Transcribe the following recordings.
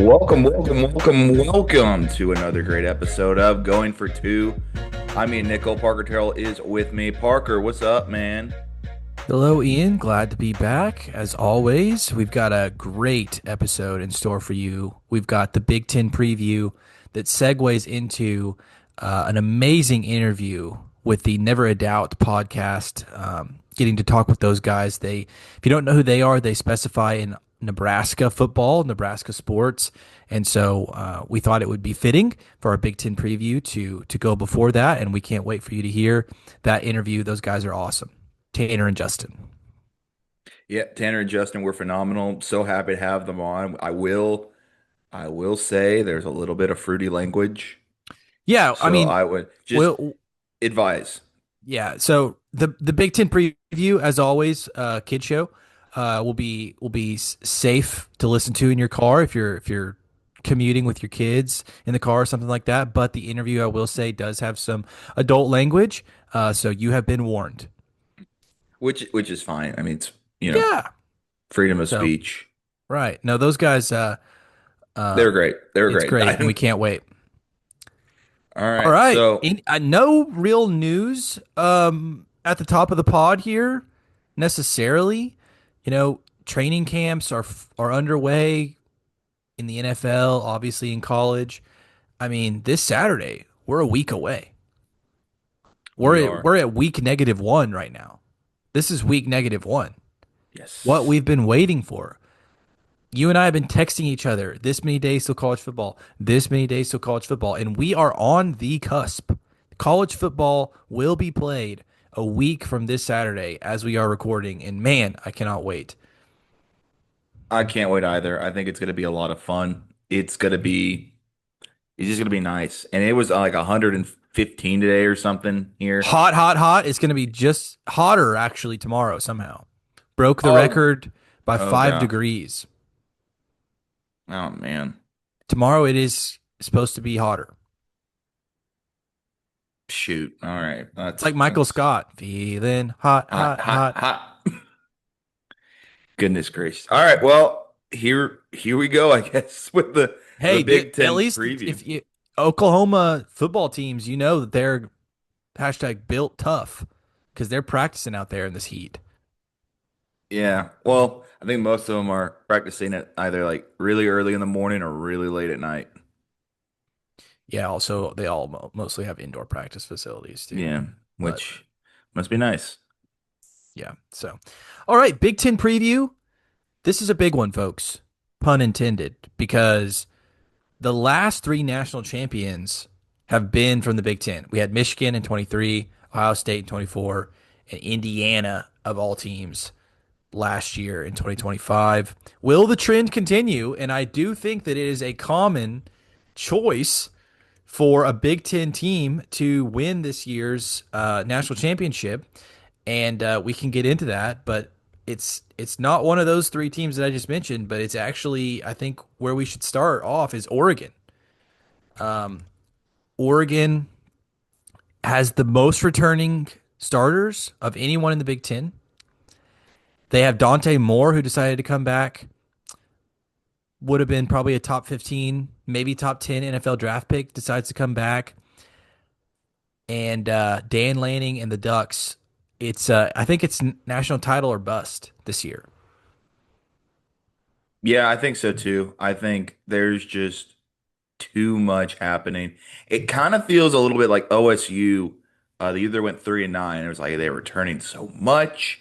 Welcome to another great episode of Going for Two. I'm Ian Nickel. Parker Terrell is with me. Parker, what's up, man? Hello, Ian. Glad to be back. As always, we've got a great episode in store for you. We've got the Big Ten preview that segues into an amazing interview with the Never a Doubt podcast. Getting to talk with those guys. If you don't know who they are, they specify in Nebraska football, Nebraska sports, and so we thought it would be fitting for our Big Ten preview to go before that, and we can't wait for you to hear that interview. Those guys are awesome. Tanner and Justin. Yeah, Tanner and Justin were phenomenal. So happy to have them on. I will say there's a little bit of fruity language, Yeah, I so mean, I would just well, advise. yeah. So the Big Ten preview, as always, kid show, will be safe to listen to in your car if you're commuting with your kids in the car or something like that. But the interview, I will say, does have some adult language, so you have been warned. Which is fine. I mean, it's Yeah. freedom of So speech. right, no, those guys, They're um, great. They're it's great. great, and we can't wait. All All right. right. So No real news at the top of the pod here necessarily. You know, training camps are underway in the NFL, obviously in college. I mean, this Saturday, we're a week away. we We're at are. we're at week -1 right now. This is week -1. What Yes. we've been waiting for. You and I have been texting each other this many days till college football, this many days till college football, and we are on the cusp. College football will be played a week from this Saturday as we are recording, and man, I cannot wait. I can't wait either. I think it's going to be a lot of fun. It's just going to be nice. And it was like 115 today or something here. Hot, hot, hot. It's going to be just hotter actually tomorrow somehow. Broke the Oh, record by oh five God. degrees. Oh man. Tomorrow it is supposed to be hotter. Shoot. All right. It's like Michael That's Scott, feeling hot, hot, hot, hot, hot. hot. Goodness gracious. All right. Well, here we go, I guess, with the Hey, Big at Ten least preview. if you Oklahoma football teams, you know that they're hashtag built tough because they're practicing out there in this heat. Yeah. Well, I think most of them are practicing it either like really early in the morning or really late at night. Yeah, also they all mostly have indoor practice facilities too. Yeah, But which must be nice. yeah, so all right, Big Ten preview. This is a big one, folks. Pun intended, because the last three national champions have been from the Big Ten. We had Michigan in 23, Ohio State in 24, and Indiana of all teams last year in 2025. Will the trend continue? And I do think that it is a common choice for a Big Ten team to win this year's national championship, and we can get into that. But it's not one of those three teams that I just mentioned, but it's actually I think where we should start off is Oregon. Oregon has the most returning starters of anyone in the Big Ten. They have Dante Moore, who decided to come back. Would have been probably a top 15, maybe top 10 NFL draft pick, decides to come back. And Dan Lanning and the Ducks. I think it's national title or bust this year. Yeah, I think so too. I think there's just too much happening. It kind of feels a little bit like OSU. The year they went 3-9. It was like they were returning so much.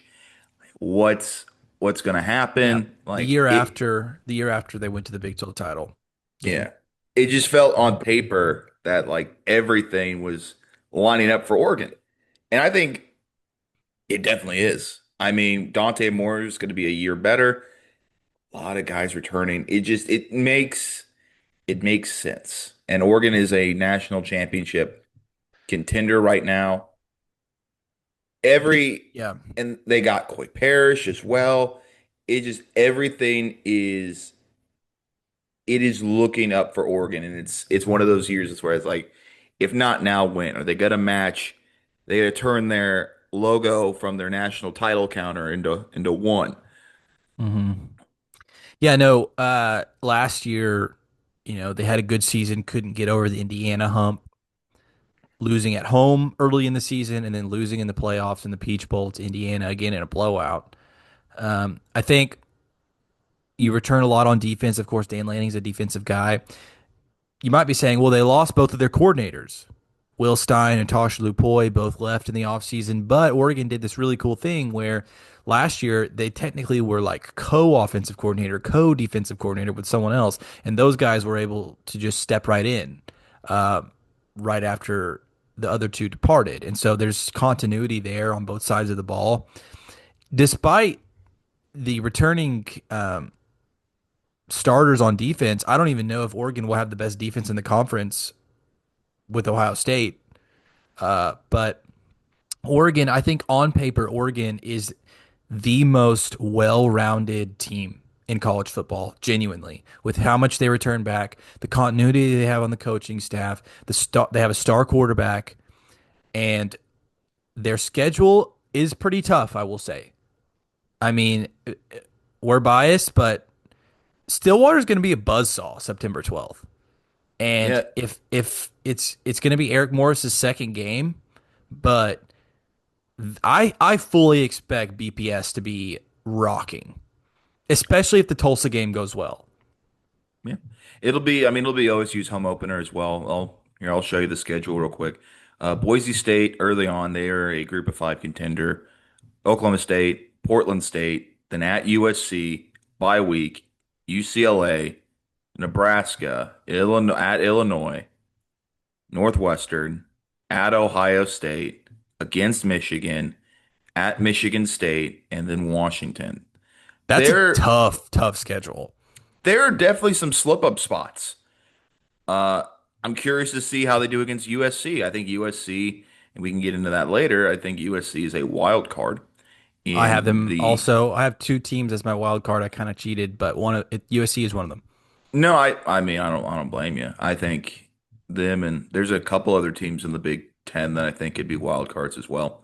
What's going to Yeah, happen? the Like year it. after the year after they went to the Big 12 title game. Yeah, it just felt on paper that like everything was lining up for Oregon, and I think it definitely is. I mean, Dante Moore is going to be a year better. A lot of guys returning. It makes sense. And Oregon is a national championship contender right now. Every Yeah, and they got Coy Parrish as well. It is looking up for Oregon, and it's one of those years where it's like, if not now, when? Are they gonna match? They gotta turn their logo from their national title counter into one. yeah. No, last year. They had a good season, couldn't get over the Indiana hump, losing at home early in the season and then losing in the playoffs in the Peach Bowl to Indiana again in a blowout. I think you return a lot on defense. Of course, Dan Lanning's a defensive guy. You might be saying, well, they lost both of their coordinators. Will Stein and Tosh Lupoy both left in the offseason, but Oregon did this really cool thing where last year they technically were like co-offensive coordinator, co-defensive coordinator with someone else, and those guys were able to just step right in uh, right after the other two departed. And so there's continuity there on both sides of the ball. Despite the returning starters on defense, I don't even know if Oregon will have the best defense in the conference with Ohio State. But Oregon, I think on paper, Oregon is the most well-rounded team in college football, genuinely, with how much they return back, the continuity they have on the coaching staff, they have a star quarterback, and their schedule is pretty tough, I will say. I mean, we're biased, but Stillwater's going to be a buzzsaw September 12th. And Yeah, if it's going to be Eric Morris's second game, but I fully expect BPS to be rocking, especially if the Tulsa game goes well. yeah. It'll be, I mean, it'll be OSU's home opener as well. I'll show you the schedule real quick. Boise State early on, they are a group of five contender. Oklahoma State, Portland State, then at USC, bye week, UCLA, Nebraska, Illinois, at Illinois, Northwestern, at Ohio State, against Michigan, at Michigan State, and then Washington. That's a There, tough schedule. there are definitely some slip-up spots. Uh, I'm curious to see how they do against USC. I think USC, and we can get into that later. I think USC is a wild card I have in them the. also. I have two teams as my wild card. I kind of cheated, but USC is one of them. No, I mean, I don't blame you. I think them and there's a couple other teams in the Big Ten that I think could be wild cards as well.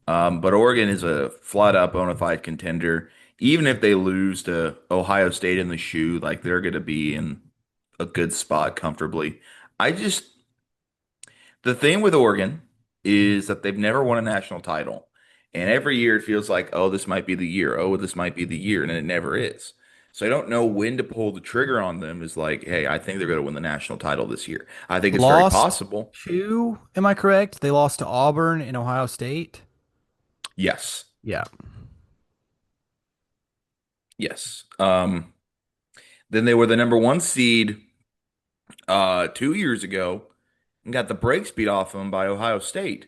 But Oregon is a flat out bona fide contender. Even if they lose to Ohio State in the shoe, like they're going to be in a good spot comfortably. I just, the thing with Oregon is that they've never won a national title. And every year it feels like, oh, this might be the year. Oh, this might be the year. And it never is. So I don't know when to pull the trigger on them is like, hey, I think they're going to win the national title this year. I think it's very Lost possible. two, am I correct? They lost to Auburn and Ohio State. Yes. Yeah. Yes. Then they were the number one seed 2 years ago and got the brakes beat off them by Ohio State.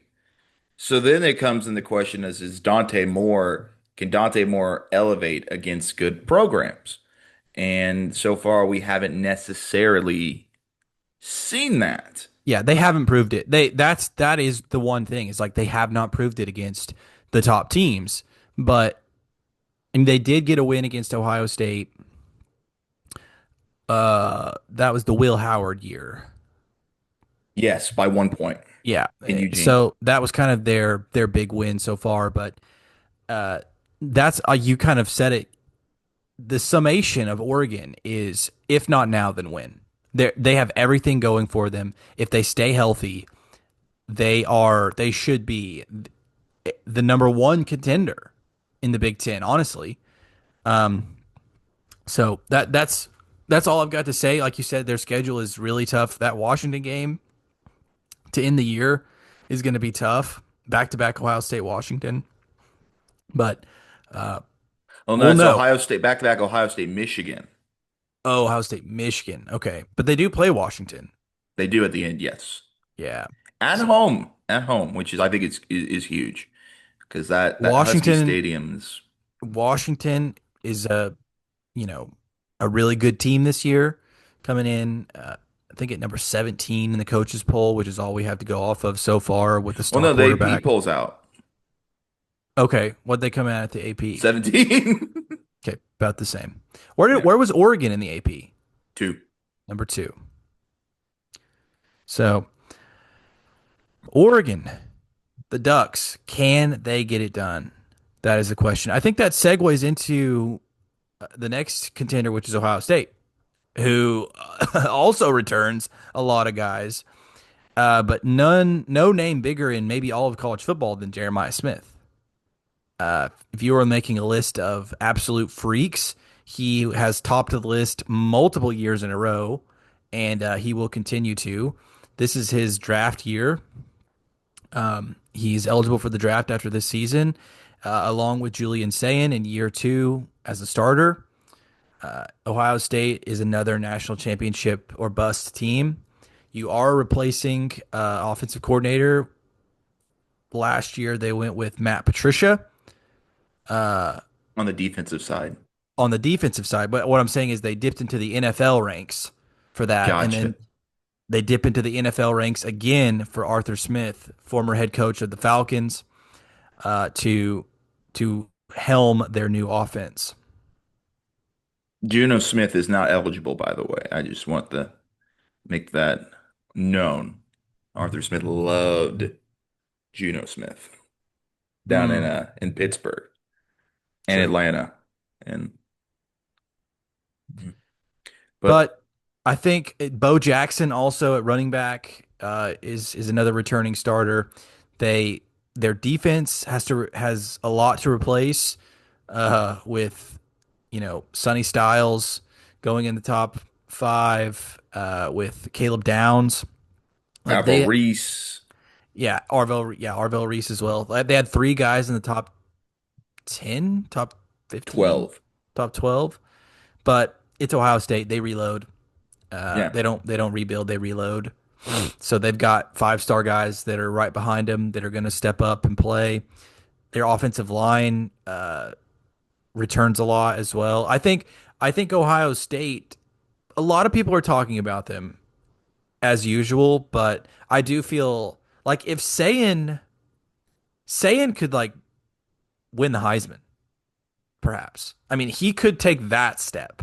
So then it comes in the question is Dante Moore, can Dante Moore elevate against good programs? And so far we haven't necessarily seen that. Yeah, they haven't proved it. That is the one thing. It's like they have not proved it against the top teams. But and they did get a win against Ohio State. That was the Will Howard year. Yes, by 1 point Yeah. in Eugene. So that was kind of their big win so far, but that's you kind of said it. The summation of Oregon is if not now, then when. They have everything going for them. If they stay healthy, they should be the number one contender in the Big Ten, honestly. Um, so that's all I've got to say. Like you said, their schedule is really tough. That Washington game to end the year is going to be tough. Back to back Ohio State, Washington. But Oh no, we'll it's know. Ohio State, back-to-back Ohio State, Michigan. Oh, Ohio State, Michigan. Okay. But they do play Washington. They do at the end, yes. Yeah. At So home, at home, which is I think is huge because that Husky Washington, Stadium is. Washington is you know, a really good team this year coming in. I think at number 17 in the coaches poll, which is all we have to go off of so far with the Well, star no, the AP quarterback. pulls out Okay. What'd they come out at the AP? 17. Okay. About the same. Yeah, Where was Oregon in the AP? two. Number two. So Oregon, the Ducks, can they get it done? That is the question. I think that segues into the next contender, which is Ohio State. who also returns a lot of guys, but no name bigger in maybe all of college football than Jeremiah Smith. If you were making a list of absolute freaks, he has topped the list multiple years in a row, and he will continue to. This is his draft year. He's eligible for the draft after this season, along with Julian Sayin in year two as a starter. Ohio State is another national championship or bust team. You are replacing offensive coordinator. Last year, they went with Matt Patricia on the defensive side. on the defensive side. But what I'm saying is they dipped into the NFL ranks for that. And Gotcha. then they dip into the NFL ranks again for Arthur Smith, former head coach of the Falcons, to helm their new offense. Juno Smith is not eligible, by the way. I just want to make that known. Arthur Smith loved Juno Smith down Hmm, in Pittsburgh and true. Atlanta. And but But I think Bo Jackson also at running back is another returning starter. They their defense has a lot to replace with Sonny Styles going in the top five with Caleb Downs. Like Avril they Reese, Arvell Reese as well. Like they had three guys in the top 10, top 15, 12. top 12, but it's Ohio State. They reload. Yeah. They don't rebuild, they reload. So they've got five-star guys that are right behind them that are going to step up and play. Their offensive line returns a lot as well. I think Ohio State. A lot of people are talking about them as usual, but I do feel like if Sayin could like win the Heisman, perhaps. I mean, he could take that step,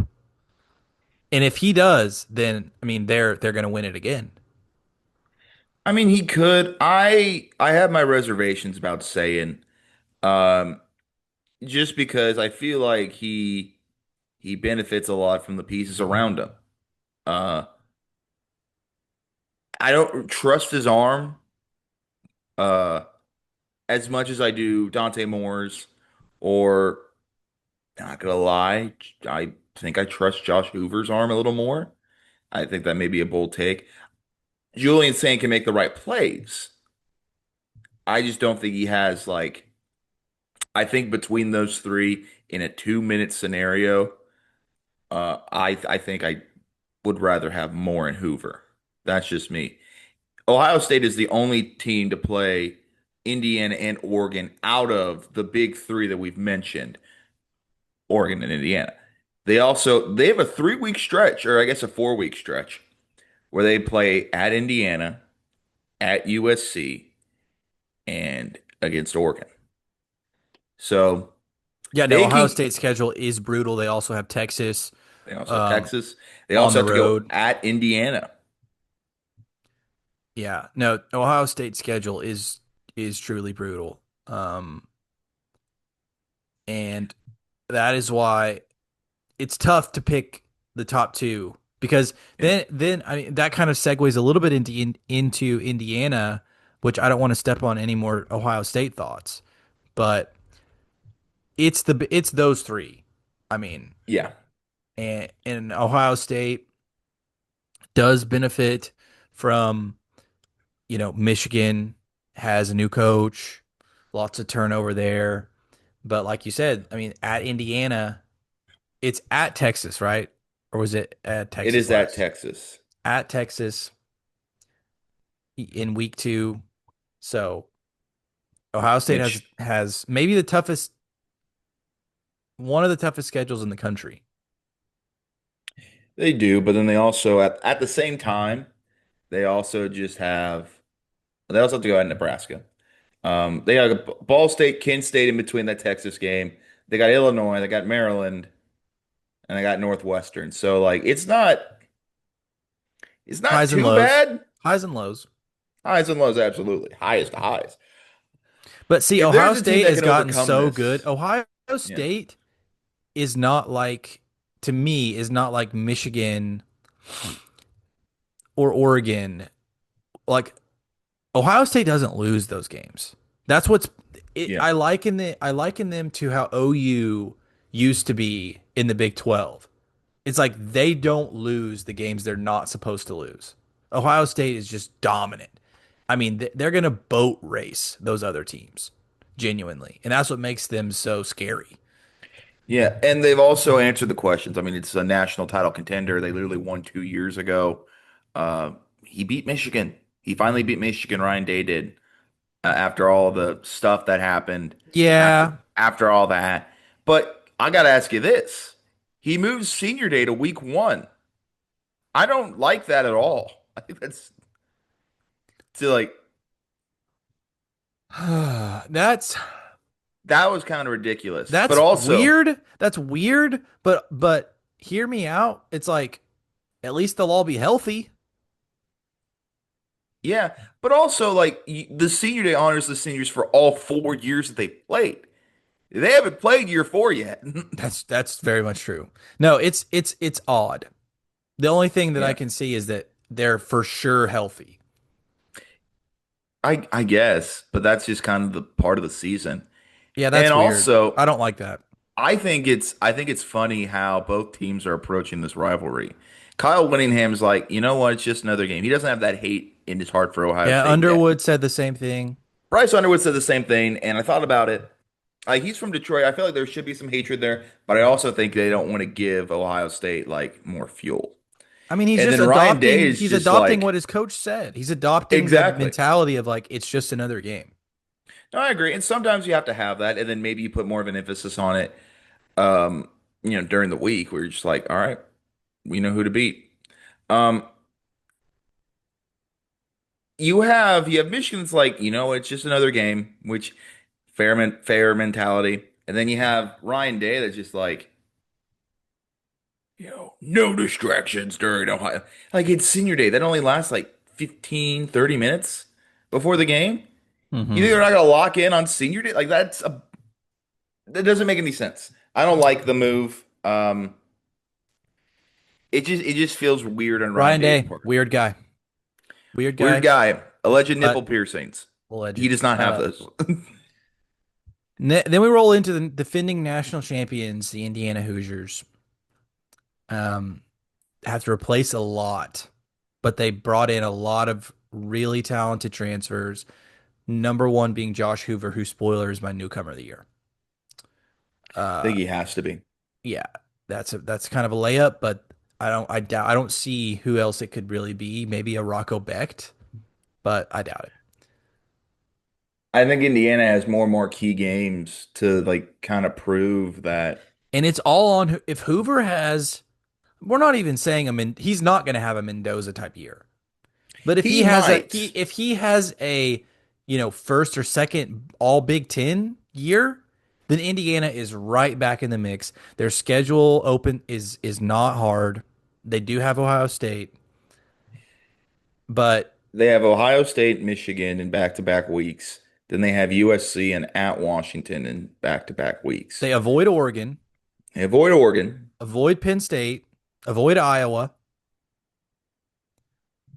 and if he does, then I mean they're going to win it again. I mean, he could. I have my reservations about saying, um, just because I feel like he benefits a lot from the pieces around him. Uh, I don't trust his arm uh as much as I do Dante Moore's, or not gonna lie, I think I trust Josh Hoover's arm a little more. I think that may be a bold take. Julian Saint can make the right plays. I just don't think he has like I think between those three in a 2 minute scenario, I think I would rather have Moore and Hoover. That's just me. Ohio State is the only team to play Indiana and Oregon out of the big three that we've mentioned, Oregon and Indiana. They have a 3 week stretch, or I guess a 4 week stretch, where they play at Indiana, at USC, and against Oregon. So Yeah, no, they Ohio can State's schedule is brutal. They also have Texas they also have um, Texas. They on also the have to go road. at Indiana. Yeah, no, Ohio State's schedule is truly brutal. And that is why it's tough to pick the top two because Yeah. then I mean that kind of segues a little bit into Indiana, which I don't want to step on any more Ohio State thoughts, but it's those three. I mean, Yeah. and Ohio State does benefit from Michigan has a new coach, lots of turnover there. But like you said, I mean, at Indiana, it's at Texas, right? Or was it at It Texas is at last? Texas. At Texas in week two. So Ohio State has Which has maybe the toughest, one of the toughest schedules in the country. they do, but then they also at the same time, they also just have they also have to go at Nebraska. They got Ball State, Kent State in between that Texas game. They got Illinois, they got Maryland, and they got Northwestern. So like it's not Highs and too lows. bad. Highs and lows. Highs and lows, absolutely. Highest to highs. But see, If Ohio there's a team State that has can gotten overcome so good. this, Ohio yeah. State is not like, to me, is not like Michigan or Oregon, like Ohio State doesn't lose those games. That's what's Yeah. I liken them to how OU used to be in the Big 12. It's like they don't lose the games they're not supposed to lose. Ohio State is just dominant. I mean, they're going to boat race those other teams, genuinely. And that's what makes them so scary. Yeah, and they've also answered the questions. I mean, it's a national title contender. They literally won 2 years ago. Uh, he beat Michigan. He finally beat Michigan. Ryan Day did after all the stuff that happened. After Yeah, after all that, but I got to ask you this: he moves Senior Day to week 1. I don't like that at all. I think that's to like that's that was kind of ridiculous. But that's also, weird. That's weird, but hear me out. It's like at least they'll all be healthy. yeah, but also like the Senior Day honors the seniors for all 4 years that they played. They haven't played year 4 yet. That's very much true. No, it's odd. The only thing that I Yeah, can see is that they're for sure healthy. I guess, but that's just kind of the part of the season. Yeah, And that's weird. also, I don't like that. I think it's funny how both teams are approaching this rivalry. Kyle Whittingham's like, you know what? It's just another game. He doesn't have that hate in his heart for Ohio Yeah, State yet. Underwood said the same thing. Bryce Underwood said the same thing, and I thought about it. Like he's from Detroit. I feel like there should be some hatred there, but I also think they don't want to give Ohio State like more fuel. I mean, And then Ryan Day is he's just adopting what like, his coach said. He's adopting the exactly. mentality of like it's just another game. No, I agree. And sometimes you have to have that, and then maybe you put more of an emphasis on it, um, during the week where you're just like, all right, we know who to beat. Um, you have Michigan's like, it's just another game, which fair mentality. And then you have Ryan Day that's just like, no distractions during Ohio. Like it's senior day. That only lasts like 15, 30 minutes before the game. You think Hmm. they're not gonna lock in on senior day? Like that doesn't make any sense. I don't like the move. It just feels weird on Ryan Ryan Day's Day, part. weird Weird guy, guy. Alleged nipple but piercings. He alleged. does not have those. Then we roll into the defending national champions, the Indiana Hoosiers. Um, have to replace a lot, but they brought in a lot of really talented transfers. Number one being Josh Hoover, who spoiler is my newcomer of the year. I Uh, think he has to be. yeah, that's kind of a layup, but I don't see who else it could really be. Maybe a Rocco Becht, but I doubt it. I think Indiana has more and more key games to like kind of prove that And it's all on if Hoover has. We're not even saying he's not going to have a Mendoza type year. But he might. if he has a first or second all Big Ten year, then Indiana is right back in the mix. Their schedule open is not hard. They do have Ohio State, but They have Ohio State, Michigan in back-to-back weeks. Then they have USC and at Washington in back-to-back weeks. they avoid Oregon, They avoid Oregon. avoid Penn State, avoid Iowa.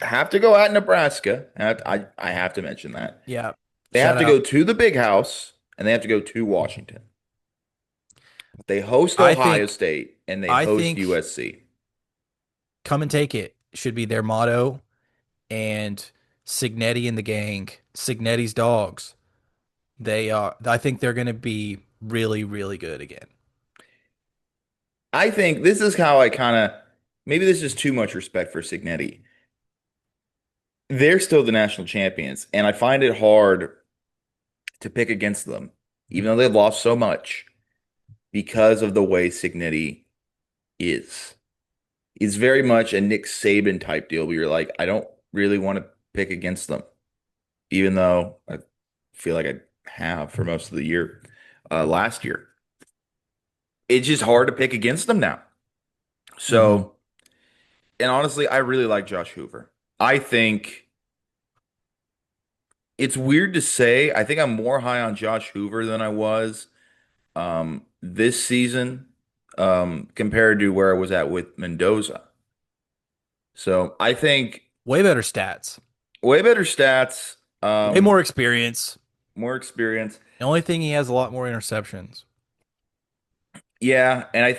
Have to go at Nebraska. I have to mention that. Yeah, They have shout to go out. to the Big House and they have to go to Washington. They host I Ohio think State and they I host think USC. come and take it should be their motto and Signetti and the gang, Signetti's dogs. They are. I think they're going to be really, really good again. I think this is how I kind of maybe this is too much respect for Signetti. They're still the national champions, and I find it hard to pick against them, even though they've lost so much because of the way Signetti is. He's very much a Nick Saban type deal where you're like, I don't really want to pick against them, even though I feel like I have for most of the year, last year. It's just hard to pick against them now. Hmm. So, and honestly, I really like Josh Hoover. I think it's weird to say. I think I'm more high on Josh Hoover than I was this season compared to where I was at with Mendoza. So I think Way better stats, way better stats, way more experience. more experience. The only thing he has a lot more interceptions. Yeah, and I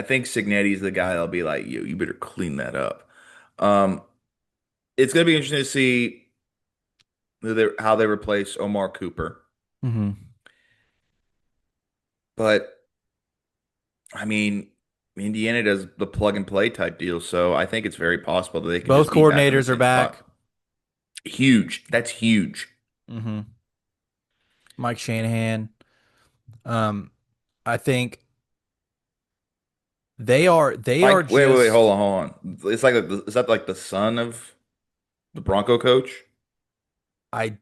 think Signetti's the guy that'll be like, you better clean that up. Um, it's gonna be interesting to see how they replace Omar Cooper. Hmm. But I mean, Indiana does the plug and play type deal, so I think it's very possible that they could Both just be back in the coordinators are same back. spot. Huge. That's huge. Hmm. Mike Shanahan. Um, I think they are Mike, wait, just hold on. It's like is that like the son of the Bronco coach, I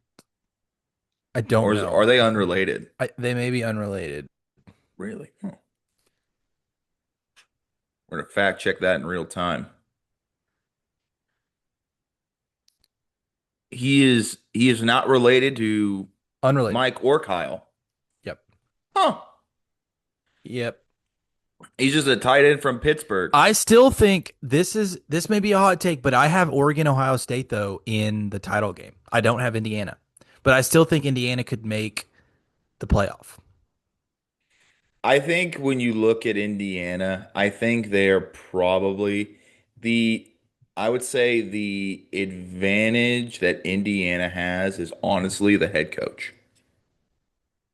I don't or know. are they unrelated? They may be unrelated. Really? Huh. We're gonna fact check that in real time. He is not related to Unrelated. Mike or Kyle. Yep. Huh. Yep. He's just a tight end from Pittsburgh. I still think this may be a hot take, but I have Oregon Ohio State though in the title game. I don't have Indiana. But I still think Indiana could make the playoff. I think when you look at Indiana, I think they're probably the, I would say the advantage that Indiana has is honestly the head coach.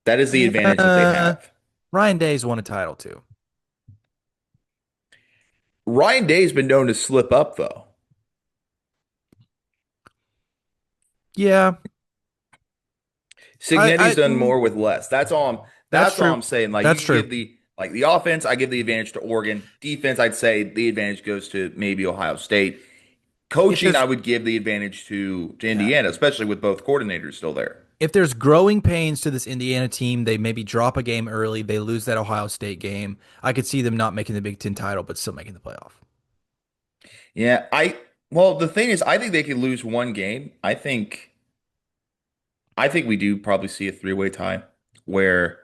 That is the advantage that they Uh, have. Ryan Day's won a title too. Ryan Day's been known to slip up though. Yeah, Signetti's done more with less. that's That's all true. I'm saying. Like you That's can true. give the offense, I give the advantage to Oregon. Defense, I'd say the advantage goes to maybe Ohio State. If Coaching, I there's would give the advantage to yeah, Indiana, especially with both coordinators still there. if there's growing pains to this Indiana team, they maybe drop a game early, they lose that Ohio State game. I could see them not making the Big Ten title, but still making the playoff. Yeah, well, the thing is, I think they could lose one game. I think we do probably see a three-way tie where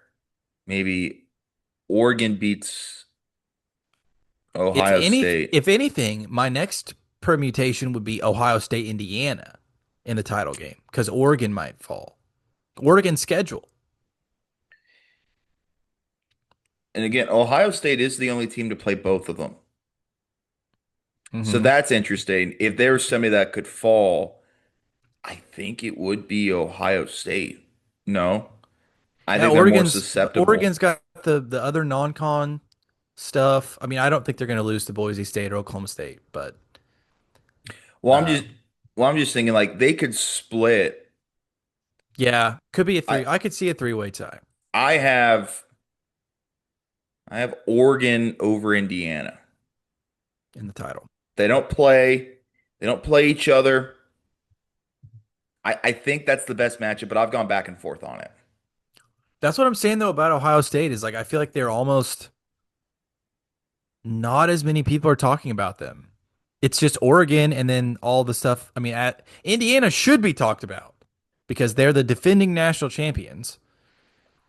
maybe Oregon beats Ohio State. If anything, my next permutation would be Ohio State, Indiana in the title game because Oregon might fall. Oregon's schedule. And again, Ohio State is the only team to play both of them. So Hmm. that's interesting. If there was somebody that could fall, I think it would be Ohio State. No, I Yeah, think they're more susceptible. Oregon's got the other non-con stuff. I mean, I don't think they're going to lose to Boise State or Oklahoma State, but Well, I'm uh, just well, I'm just thinking like they could split. yeah, could be a I three. I could see a three-way tie I have Oregon over Indiana. in the title. They don't play. They don't play each other. I think that's the best matchup, but I've gone back and forth on it. That's what I'm saying though about Ohio State is like I feel like they're almost not as many people are talking about them. It's just Oregon and then all the stuff. I mean, at Indiana should be talked about because they're the defending national champions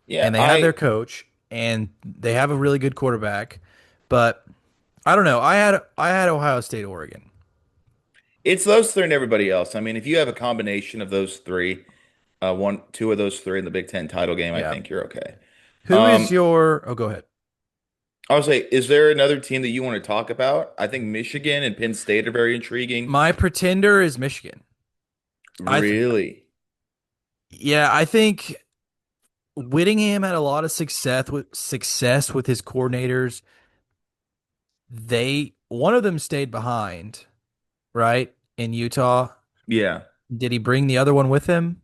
Yeah, and they have their coach and they have a really good quarterback. But I don't know. I had Ohio State, Oregon. it's those three and everybody else. I mean, if you have a combination of those three, two of those three in the Big Ten title game, I Yeah. think you're okay. Who is Um, your? Oh, go ahead. I would say, is there another team that you want to talk about? I think Michigan and Penn State are very intriguing. My pretender is Michigan. I th Really? yeah, I think Whittingham had a lot of success with his coordinators. One of them stayed behind, right? In Utah. Yeah, Did he bring the other one with him?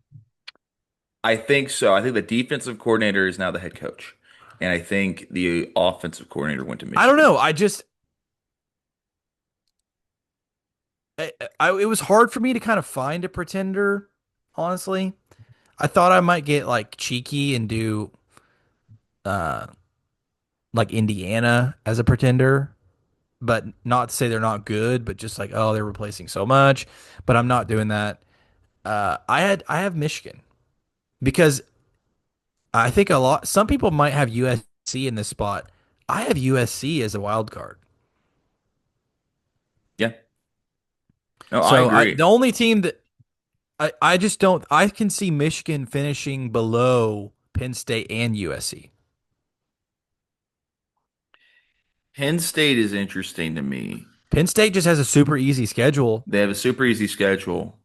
I think so. I think the defensive coordinator is now the head coach, and I think the offensive coordinator went to I don't Michigan. know. It was hard for me to kind of find a pretender, honestly. I thought I might get like cheeky and do uh like Indiana as a pretender, but not to say they're not good, but just like, oh, they're replacing so much. But I'm not doing that. I have Michigan because I think some people might have USC in this spot. I have USC as a wild card. Yeah. No, I So agree. the only team that I just don't I can see Michigan finishing below Penn State and USC. Penn State is interesting to me. Penn State just has a super easy schedule, They have a super easy schedule.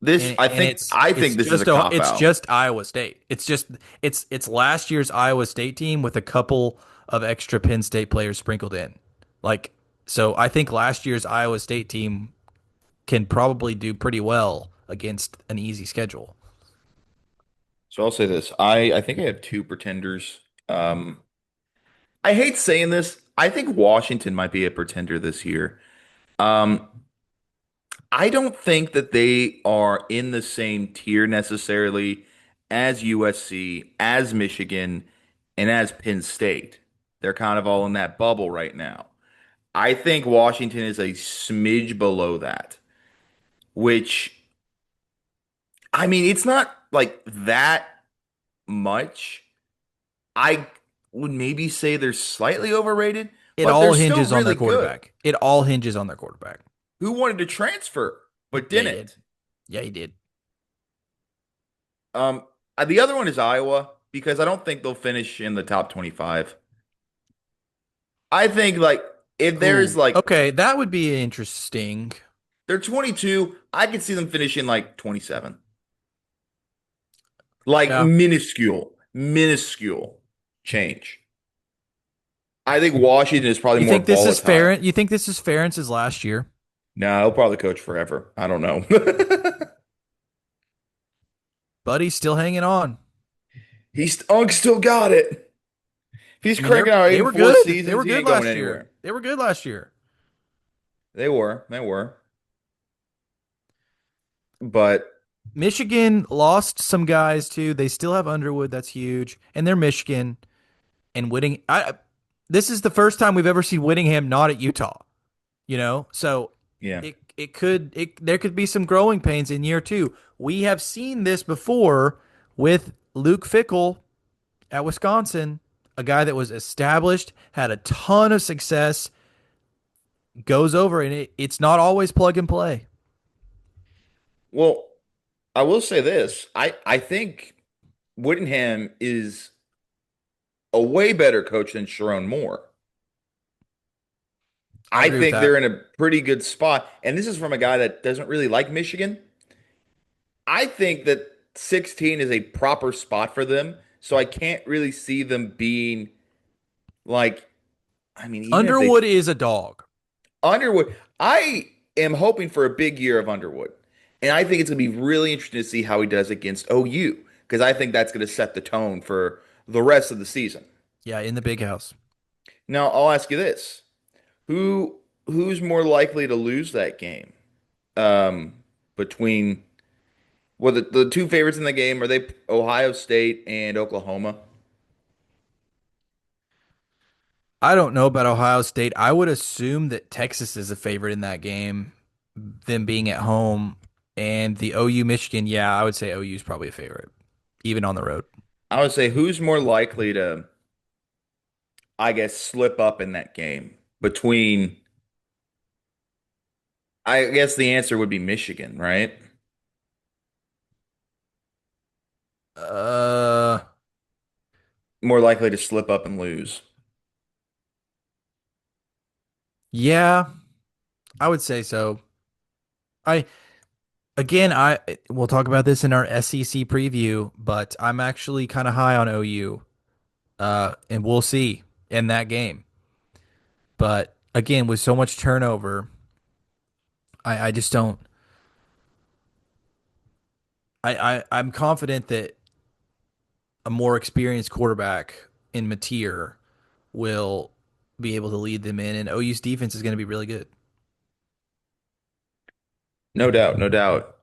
This, and I think, I think this is a cop it's out. just Iowa State. It's last year's Iowa State team with a couple of extra Penn State players sprinkled in. Like so I think last year's Iowa State team can probably do pretty well against an easy schedule. So I'll say this. I think I have two pretenders. I hate saying this. I think Washington might be a pretender this year. Um, I don't think that they are in the same tier necessarily as USC, as Michigan, and as Penn State. They're kind of all in that bubble right now. I think Washington is a smidge below that, which, I mean, it's not like that much. I would maybe say they're slightly overrated, It but they're all still hinges on really their good. quarterback. It all hinges on their quarterback. Who wanted to transfer but Yeah, he did. didn't? Yeah, he did. Um, the other one is Iowa because I don't think they'll finish in the top 25. I think like if there's Ooh, like okay, that would be interesting. they're 22, I could see them finishing like 27. Like Yeah. minuscule change. I think Washington is probably You more think this is volatile. fair? You think this is Ferentz's last year? No, he'll probably coach forever. I don't know. Buddy's still hanging on. He's Unk still got it. If he's I mean, cranking out eight they and were four good. They seasons, were he good ain't going last year. anywhere. They were good last year. They were. They were. But Michigan lost some guys too. They still have Underwood. That's huge, and they're Michigan and Whitting. This is the first time we've ever seen Whittingham not at Utah. So yeah. there could be some growing pains in year two. We have seen this before with Luke Fickell at Wisconsin, a guy that was established, had a ton of success, goes over, and it's not always plug and play. Well, I will say this. I think Whittingham is a way better coach than Sharon Moore. I I agree with think that. they're in a pretty good spot. And this is from a guy that doesn't really like Michigan. I think that 16 is a proper spot for them. So I can't really see them being like, I mean, even if they Underwood is a dog. Underwood, I am hoping for a big year of Underwood. And I think it's going to be really interesting to see how he does against OU because I think that's going to set the tone for the rest of the season. Yeah, in the big house. Now, I'll ask you this. Who's more likely to lose that game? Um, between the two favorites in the game, are they Ohio State and Oklahoma? I don't know about Ohio State. I would assume that Texas is a favorite in that game, them being at home. And the OU Michigan, yeah, I would say OU is probably a favorite, even on the road. I would say who's more likely to, I guess, slip up in that game between I guess the answer would be Michigan, right? Uh, More likely to slip up and lose. yeah, I would say so. I I we'll talk about this in our SEC preview, but I'm actually kind of high on OU. And we'll see in that game. But again, with so much turnover, I just don't. I'm confident that a more experienced quarterback in Mateer will be able to lead them in, and OU's defense is going to be really good. No doubt, no doubt.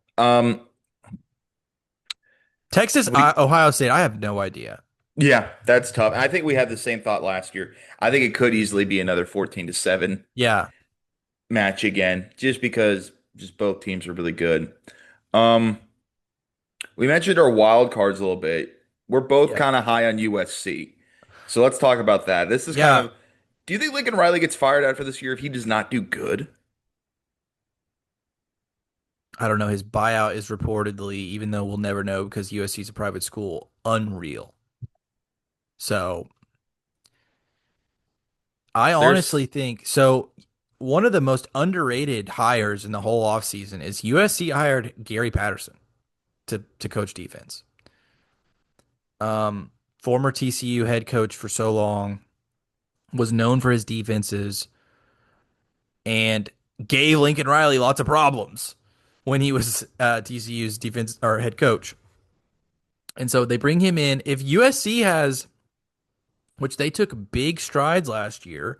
Texas, We Ohio State, I have no idea. yeah, that's tough. I think we had the same thought last year. I think it could easily be another 14-7 Yeah, match again, just because just both teams are really good. Um, we mentioned our wild cards a little bit. We're both yeah, kind of high on USC. So let's talk about that. This is kind yeah. of, do you think Lincoln Riley gets fired after this year if he does not do good? I don't know. His buyout is reportedly, even though we'll never know because USC is a private school, unreal. So I There's honestly think so. One of the most underrated hires in the whole offseason is USC hired Gary Patterson to coach defense. Former TCU head coach for so long, was known for his defenses, and gave Lincoln Riley lots of problems when he was TCU's defense or head coach. And so they bring him in. If USC has, which they took big strides last year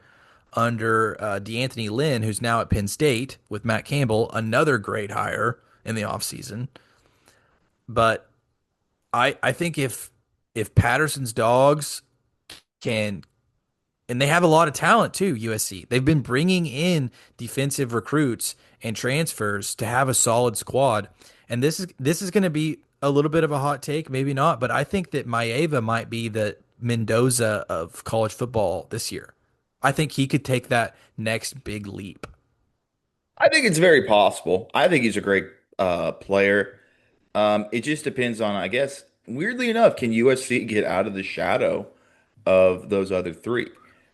under DeAnthony Lynn, who's now at Penn State with Matt Campbell, another great hire in the offseason. But I think if Patterson's dogs can, and they have a lot of talent too, USC. They've been bringing in defensive recruits and transfers to have a solid squad. And this is going to be a little bit of a hot take, maybe not, but I think that Maeva might be the Mendoza of college football this year. I think he could take that next big leap. I think it's very possible. I think he's a great player. It just depends on, I guess, weirdly enough, can USC get out of the shadow of those other three?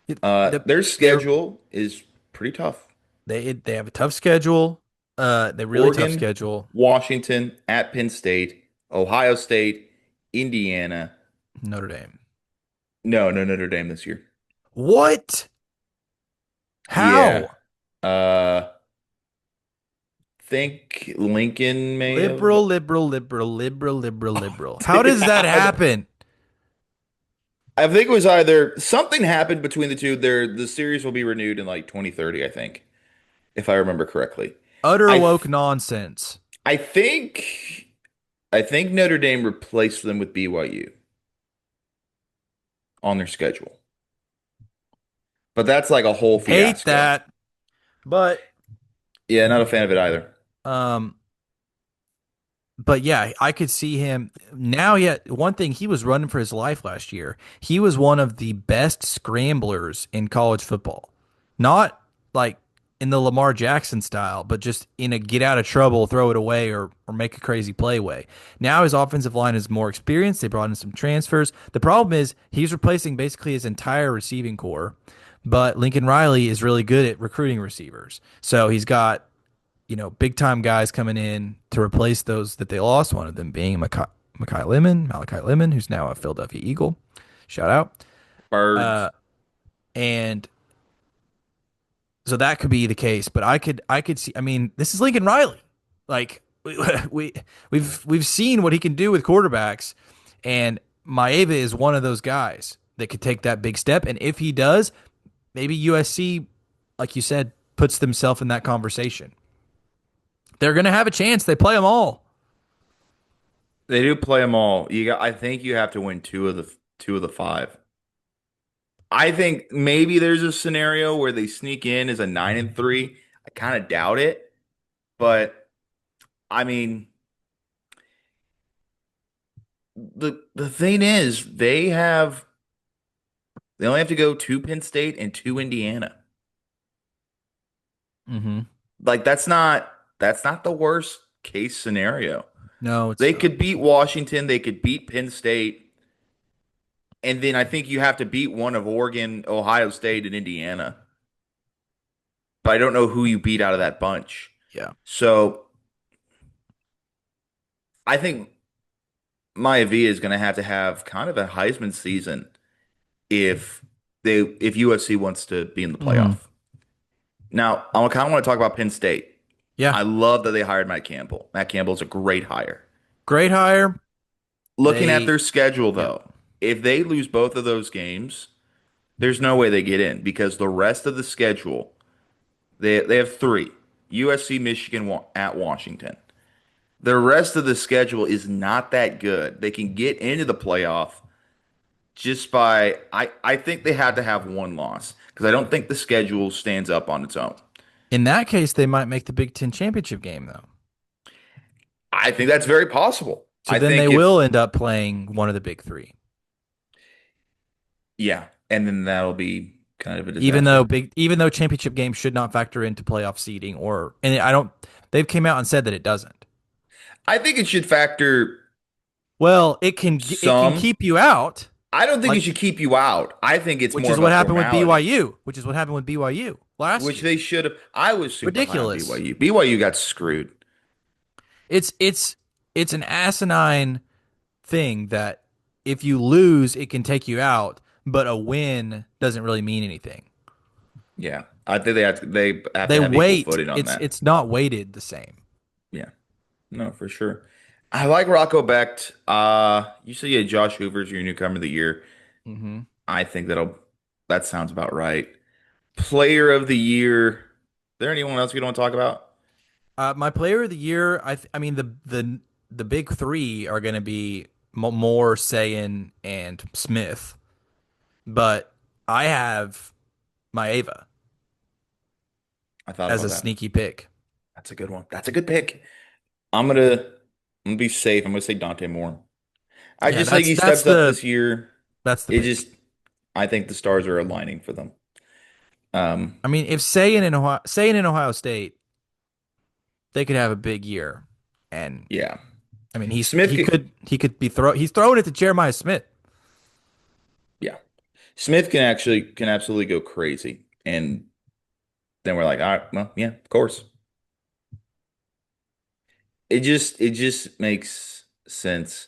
Their They're schedule is pretty tough. they have a tough schedule. They really tough Oregon, schedule. Washington, at Penn State, Ohio State, Indiana. Notre Dame. No, Notre Dame this year. What? Yeah. How? Uh, think Lincoln may have. Liberal, liberal, liberal, liberal, liberal, liberal. How does that happen? I think it was either something happened between the two. The series will be renewed in like 2030, I think, if I remember correctly. Utter I woke th nonsense. I think Notre Dame replaced them with BYU on their schedule. But that's like a whole Hate fiasco. that. But Yeah, not a fan of it either. um but yeah, I could see him now. Yet one thing, he was running for his life last year. He was one of the best scramblers in college football. Not like in the Lamar Jackson style, but just in a get out of trouble, throw it away, or make a crazy play way. Now his offensive line is more experienced. They brought in some transfers. The problem is he's replacing basically his entire receiving core, but Lincoln Riley is really good at recruiting receivers. So he's got, big time guys coming in to replace those that they lost. One of them being Malachi Lemon, who's now a Philadelphia Eagle. Shout out. Birds. Uh, and so that could be the case, but I could see. I mean, this is Lincoln Riley. Like we we've seen what he can do with quarterbacks, and Maeva is one of those guys that could take that big step. And if he does, maybe USC, like you said, puts themselves in that conversation. They're gonna have a chance. They play them all. They do play them all. I think you have to win two of the five. I think maybe there's a scenario where they sneak in as a 9-3. I kind of doubt it, but I mean, the thing is, they only have to go to Penn State and to Indiana. Mm-hmm. Like that's not the worst case scenario. No, it's They not. could beat Washington, they could beat Penn State, and then I think you have to beat one of Oregon, Ohio State, and Indiana. But I don't know who you beat out of that bunch. Yeah. So I think Maivia is going to have kind of a Heisman season if if USC wants to be in the Mm-hmm. playoff. Now, I kind of want to talk about Penn State. Yeah. I love that they hired Matt Campbell. Matt Campbell's a great hire. Great hire. Looking at They. their schedule, Yep. though, if they lose both of those games, there's no way they get in because the rest of the schedule, they have three: USC, Michigan, at Washington. The rest of the schedule is not that good. They can get into the playoff just by I think they had to have one loss because I don't think the schedule stands up on its own. In that case, they might make the Big Ten championship game though. I think that's very possible. So I then they think will if end up playing one of the big three. yeah, and then that'll be kind of a Even though disaster. championship games should not factor into playoff seeding, or and I don't they've came out and said that it doesn't. I think it should factor Well, it can some. keep you out, I don't think it like should keep you out. I think it's which more is of what a happened with formality, BYU, which is what happened with BYU last which year. they should have. I was super high on Ridiculous. BYU. BYU got screwed. It's it's it's an asinine thing that if you lose, it can take you out, but a win doesn't really mean anything. Yeah, I think they have to They have equal weight. footing on that. It's not weighted the same. Yeah, no, for sure. I like Rocco Becht. You said yeah, Josh Hoover's your newcomer of the year. Hmm. I think that sounds about right. Player of the year. Is there anyone else you don't want to talk about? My player of the year, I mean the big three are going to be Moore, Sayin, and Smith, but I have Maeva I thought as about a that. sneaky pick. That's a good one. That's a good pick. I'm gonna be safe. I'm gonna say Dante Moore. I Yeah, just think he steps up this year. that's the It pick. just I think the stars are aligning for them. Um, I mean, if Sayin in Ohio State, they could have a big year, and yeah. I mean Smith he could be he's throwing it to Jeremiah Smith. yeah. Smith can absolutely go crazy. And then we're like, all right, well, yeah, of course. It just makes sense.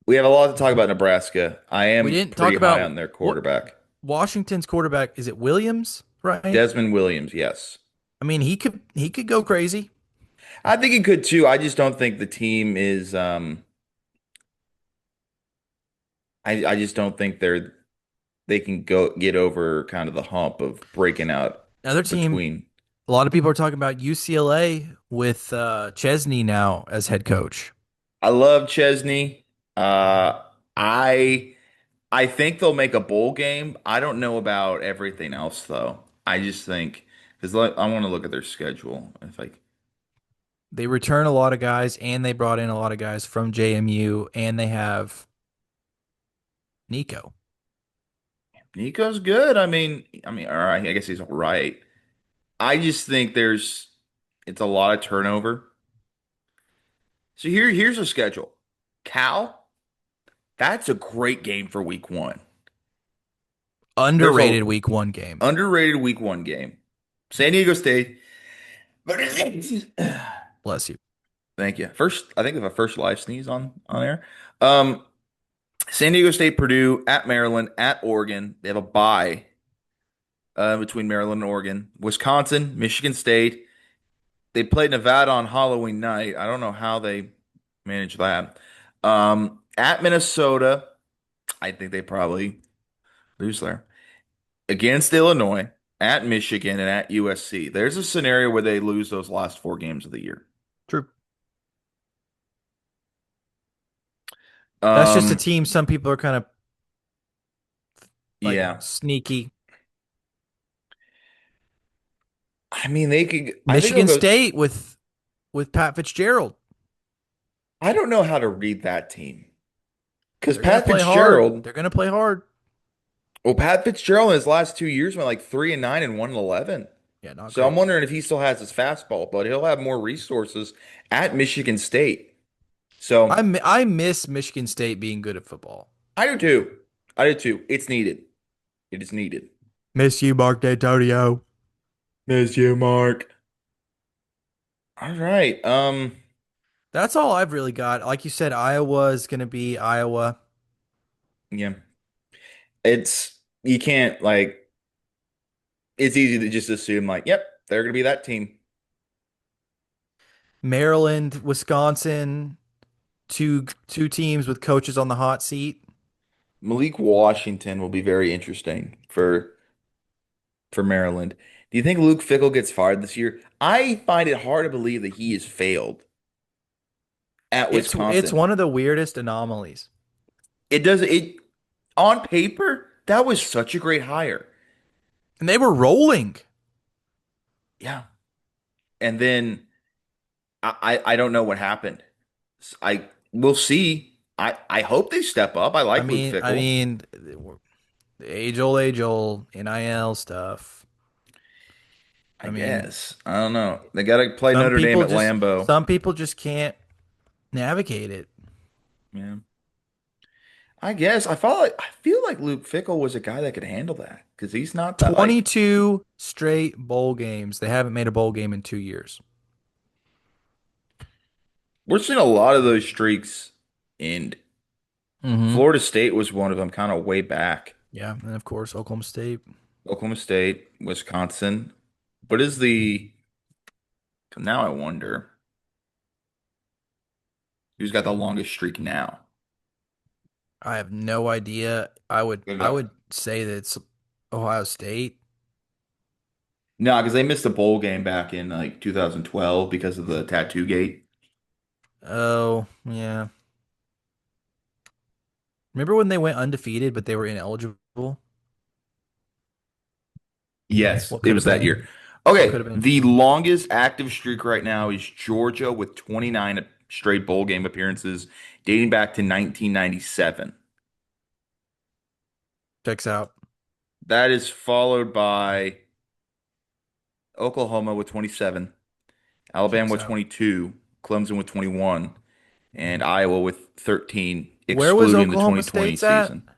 We have a lot to talk about Nebraska. I We am didn't pretty talk high about on their what quarterback. Washington's quarterback is it Williams, right? Desmond Williams, yes. I mean, he could go crazy. I think he could too. I just don't think the team is I just don't think they can go get over kind of the hump of breaking out Another team, between. a lot of people are talking about UCLA with Chesney now as head coach. I love Chesney. Uh I I think they'll make a bowl game. I don't know about everything else though. I just think because I want to look at their schedule. If like They return a lot of guys, and they brought in a lot of guys from JMU, and they have Nico. Nico's good. I mean, all right. I guess he's all right. I just think it's a lot of turnover. So here's a schedule. Cal, that's a great game for week one. There's a Underrated week one game. underrated week one game. San Diego State. Bless you. Thank you. First, I think of a first live sneeze on air. Um, San Diego State, Purdue, at Maryland, at Oregon. They have a bye between Maryland and Oregon. Wisconsin, Michigan State. They played Nevada on Halloween night. I don't know how they managed that. At Minnesota, I think they probably lose there. Against Illinois, at Michigan, and at USC. There's a scenario where they lose those last four games of the year. True. That's just a Um, team some people are kind of like yeah. sneaky. I mean, they could. I think they'll Michigan go. State with Pat Fitzgerald. I don't know how to read that team because They're gonna Pat play hard. Fitzgerald. They're gonna play hard. Well, Pat Fitzgerald in his last 2 years went like 3-9 and 1-11. Yeah, not So I'm great. wondering if he still has his fastball, but he'll have more resources at Michigan State. So I miss Michigan State being good at football. I do too. I do too. It's needed. It is needed. Miss you, Mark D'Antonio. Miss you, Mark. All right. That's all I've really got. Like you said, Iowa's gonna be Iowa. Yeah. It's you can't like it's easy to just assume like, yep, they're gonna be that team. Maryland, Wisconsin, two teams with coaches on the hot seat. Malik Washington will be very interesting for Maryland. Do you think Luke Fickle gets fired this year? I find it hard to believe that he has failed at It's Wisconsin. one of the weirdest anomalies. It does it on paper, that was such a great hire. And they were rolling. Yeah. And then I don't know what happened. I we'll see. I hope they step up. I like Luke I Fickle. mean, the age old NIL stuff. I I mean, guess. I don't know. They got to play some Notre Dame people at just Lambeau. some people just can't navigate it. Yeah. I guess. I feel like Luke Fickle was a guy that could handle that because he's not that like 22 straight bowl games. They haven't made a bowl game in 2 years. we're seeing a lot of those streaks end. Hmm. Florida State was one of them kind of way back. Yeah, and of course Oklahoma State. Oklahoma State, Wisconsin. What is the now I wonder who's got the longest streak now? I have no idea. I would Good I luck. would say that it's Ohio State. No, because they missed a bowl game back in like 2012 because of the tattoo gate. Oh, yeah. Remember when they went undefeated but they were ineligible? Yes, What it could have was that been? year. What could Okay, have been? the longest active streak right now is Georgia with 29 straight bowl game appearances dating back to 1997. Checks out. That is followed by Oklahoma with 27, Alabama Checks with out. 22, Clemson with 21, and Iowa with 13, Where was excluding the Oklahoma 2020 State's at? season.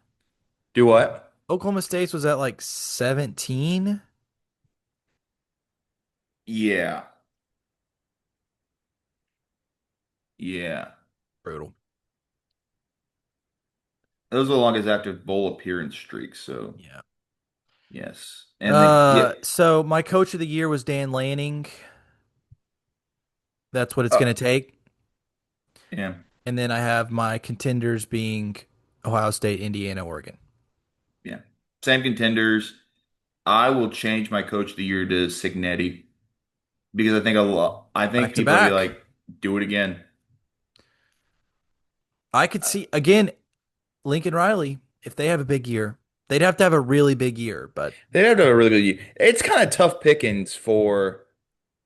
Do what? Oklahoma State's was at like 17. Yeah. Yeah. Brutal. Those are the longest active bowl appearance streaks, so Yeah. yes. And then yeah. So my coach of the year was Dan Lanning. That's what it's Uh, going to take. yeah. And then I have my contenders being Ohio State, Indiana, Oregon. Yeah. Same contenders. I will change my coach of the year to Signetti because I think Back to people are gonna be back. like, do it again. I could see again Lincoln Riley if they have a big year. They'd have to have a really big year, but They have to have a really good year. It's kind of tough pickings for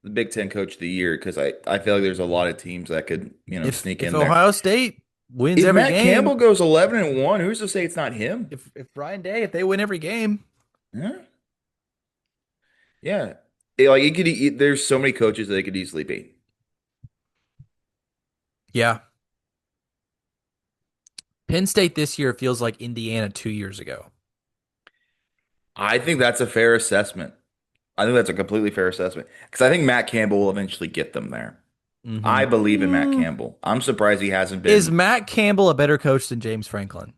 the Big Ten Coach of the Year because I feel like there's a lot of teams that could, sneak if in there. Ohio State wins If every Matt game, Campbell goes 11-1, who's to say it's not him? if Ryan Day if they win every game, Huh? Yeah. There's so many coaches that they could easily beat. yeah. Penn State this year feels like Indiana 2 years ago. I think that's a fair assessment. I think that's a completely fair assessment because I think Matt Campbell will eventually get them there. I believe in Matt Hmm. Campbell. I'm surprised he hasn't Is been. Matt Campbell a better coach than James Franklin?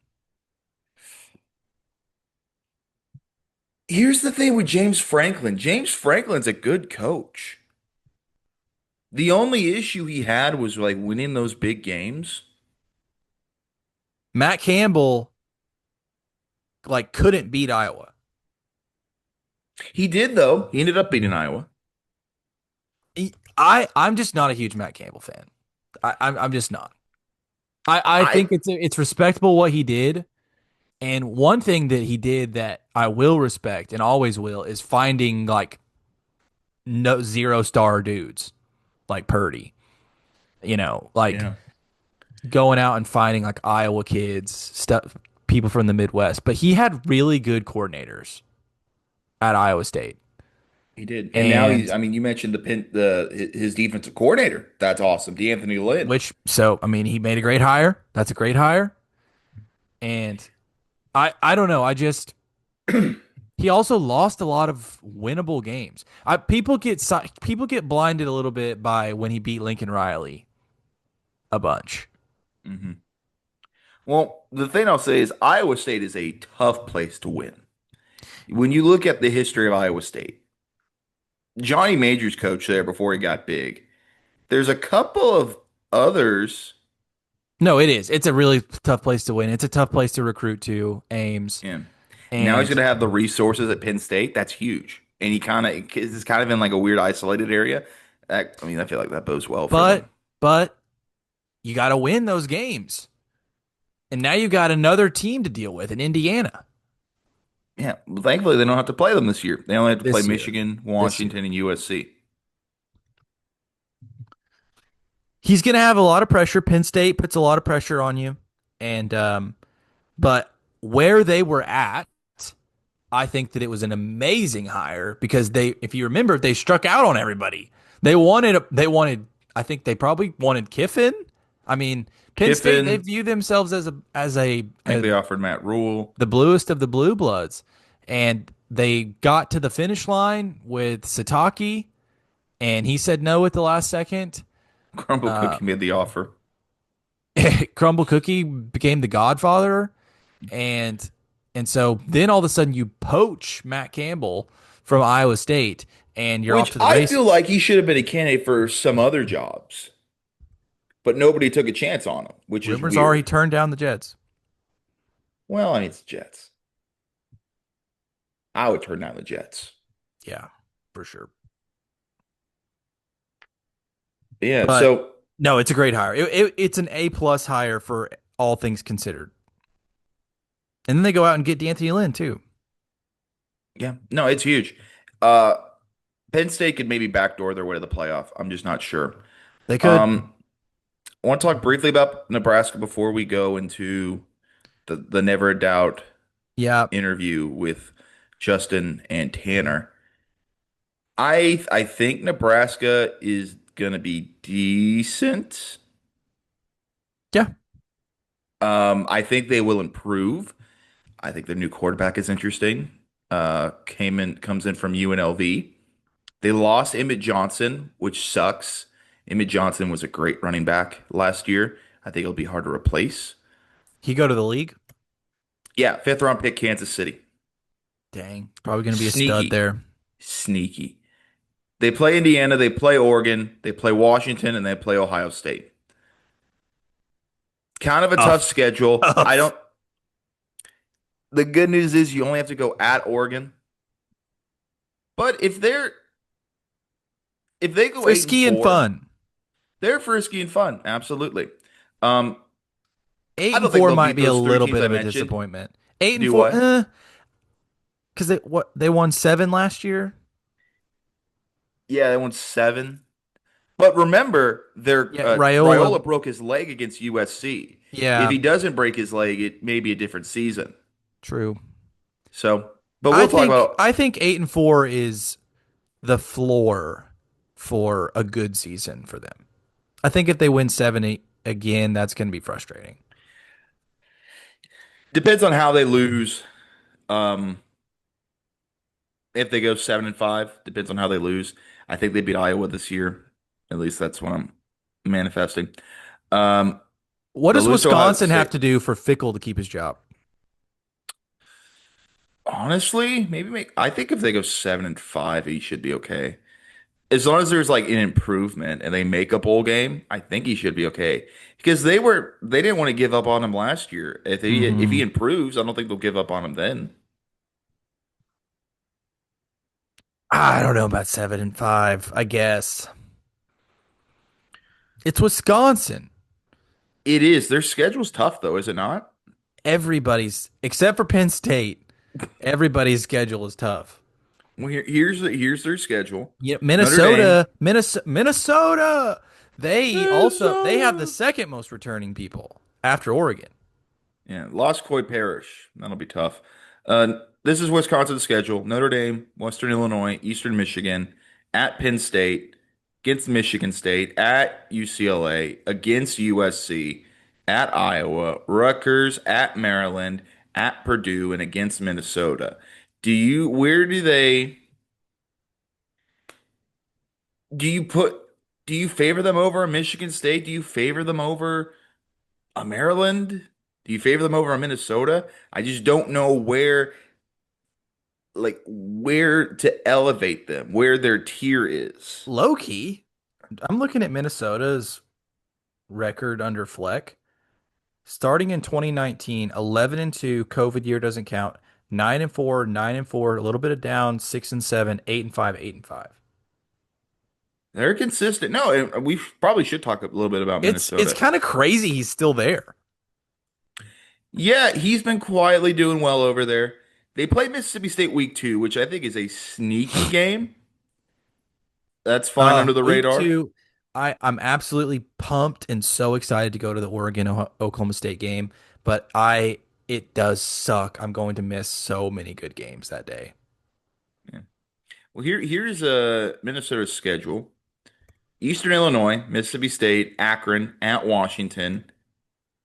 Here's the thing with James Franklin. James Franklin's a good coach. The only issue he had was like winning those big games. Matt Campbell like couldn't beat Iowa. He did though. He ended up beating Iowa. I'm just not a huge Matt Campbell fan. I'm just not. I I think it's respectable what he did. And one thing that he did that I will respect and always will is finding like no 0 star dudes like Purdy. Like yeah, going out and finding like Iowa kids, stuff people from the Midwest. But he had really good coordinators at Iowa State. he did. And now And you mentioned his defensive coordinator. That's awesome. D'Anthony Lynn. I mean, he made a great hire. That's a great hire. And I don't know. He also lost a lot of winnable games. People get blinded a little bit by when he beat Lincoln Riley a bunch. hmm Well, the thing I'll say is Iowa State is a tough place to win. When you look at the history of Iowa State, Johnny Majors coached there before he got big. There's a couple of others. No, it is. It's a really tough place to win. It's a tough place to recruit to Ames. Yeah. Now he's going And to have the resources at Penn State. That's huge. And it's kind of in like a weird isolated area. I feel like that bodes well for but them. but you got to win those games. And now you got another team to deal with in Indiana Yeah. Well, thankfully, they don't have to play them this year. They only have to play this year. Michigan, This year. Washington, and USC. He's going to have a lot of pressure. Penn State puts a lot of pressure on you. And but where they were at I think that it was an amazing hire because if you remember, they struck out on everybody. They wanted, I think they probably wanted Kiffin. I mean, Penn State, they Kiffin, view themselves I think as they offered Matt Rule. the bluest of the blue bloods. And they got to the finish line with Sataki, and he said no at the last second. Crumble Uh, Cookie made the offer. Crumble Cookie became the godfather, and so then all of a sudden you poach Matt Campbell from Iowa State, and you're off Which to the I feel races. like he should have been a candidate for some other jobs, but nobody took a chance on him, which is Rumors are he weird. turned down the Jets. Well, I mean, it's the Jets. I would turn down the Jets. Yeah, for sure. Yeah, But so no, it's a great hire. It's an A plus hire for all things considered. And then they go out and get D'Anthony Lynn too. yeah, no, it's huge. Uh, Penn State could maybe backdoor their way to the playoff. I'm just not sure. They could. Um, I want to talk briefly about Nebraska before we go into the Never a Doubt Yeah, interview with Justin and Tanner. I think Nebraska is gonna be decent. yeah. I think they will improve. I think their new quarterback is interesting. Comes in from UNLV. They lost Emmett Johnson, which sucks. Emmett Johnson was a great running back last year. I think it'll be hard to replace. He go to the league. Yeah, fifth round pick, Kansas City. Dang, probably going to be a stud Sneaky, there. sneaky. They play Indiana, they play Oregon, they play Washington, and they play Ohio State. Kind of a tough Tough, schedule. I tough. don't. The good news is you only have to go at Oregon. But if they go 8 and Frisky and 4, fun. they're frisky and fun. Absolutely. Um, Eight I and don't think four they'll might beat be a those three little teams bit I of a mentioned. disappointment. 8 and Do 4, what? because they won seven last year. Yeah, they won 7. But remember, Yeah, Raiola Raiola. broke his leg against USC. If Yeah, he doesn't break his leg, it may be a different season. true. So, but we'll talk about. I think 8 and 4 is the floor for a good season for them. I think if they win 7, 8 again, that's going to be frustrating. Depends on how they lose. Um, if they go 7-5, depends on how they lose. I think they beat Iowa this year. At least that's what I'm manifesting. Um, What they does lose to Ohio Wisconsin have State. to do for Fickle to keep his job? Honestly, maybe make. I think if they go 7-5, he should be okay. As long as there's like an improvement and they make a bowl game, I think he should be okay. Because they didn't want to give up on him last year. If he Hmm. improves, I don't think they'll give up on him then. I don't know about 7 and 5. I guess it's Wisconsin. It is. Their schedule's tough though, is it not? Everybody's except for Penn State. Everybody's schedule is tough. Well, here's their schedule. Yeah, Notre Dame, Minnesota. They have the Minnesota. second most returning people after Oregon. Yeah, Lost Coy Parish. That'll be tough. This is Wisconsin's schedule: Notre Dame, Western Illinois, Eastern Michigan, at Penn State, against Michigan State, at UCLA, against USC, at Iowa, Rutgers, at Maryland, at Purdue, and against Minnesota. Where do you put, do you favor them over a Michigan State? Do you favor them over a Maryland? Do you favor them over a Minnesota? I just don't know where to elevate them, where their tier is. Low key, I'm looking at Minnesota's record under Fleck. Starting in 2019, 11 and 2, COVID year doesn't count. 9 and 4, 9 and 4, a little bit of down, 6 and 7, 8 and 5, 8 and 5. They're consistent. No, and we probably should talk a little bit about It's Minnesota. kind of crazy he's still there. Yeah, he's been quietly doing well over there. They play Mississippi State week 2, which I think is a sneaky game. That's fine under the Week radar. two, I'm absolutely pumped and so excited to go to the Oregon Oklahoma State game. But it does suck. I'm going to miss so many good games that day. Yeah. Well, here's a Minnesota's schedule. Eastern Illinois, Mississippi State, Akron, at Washington,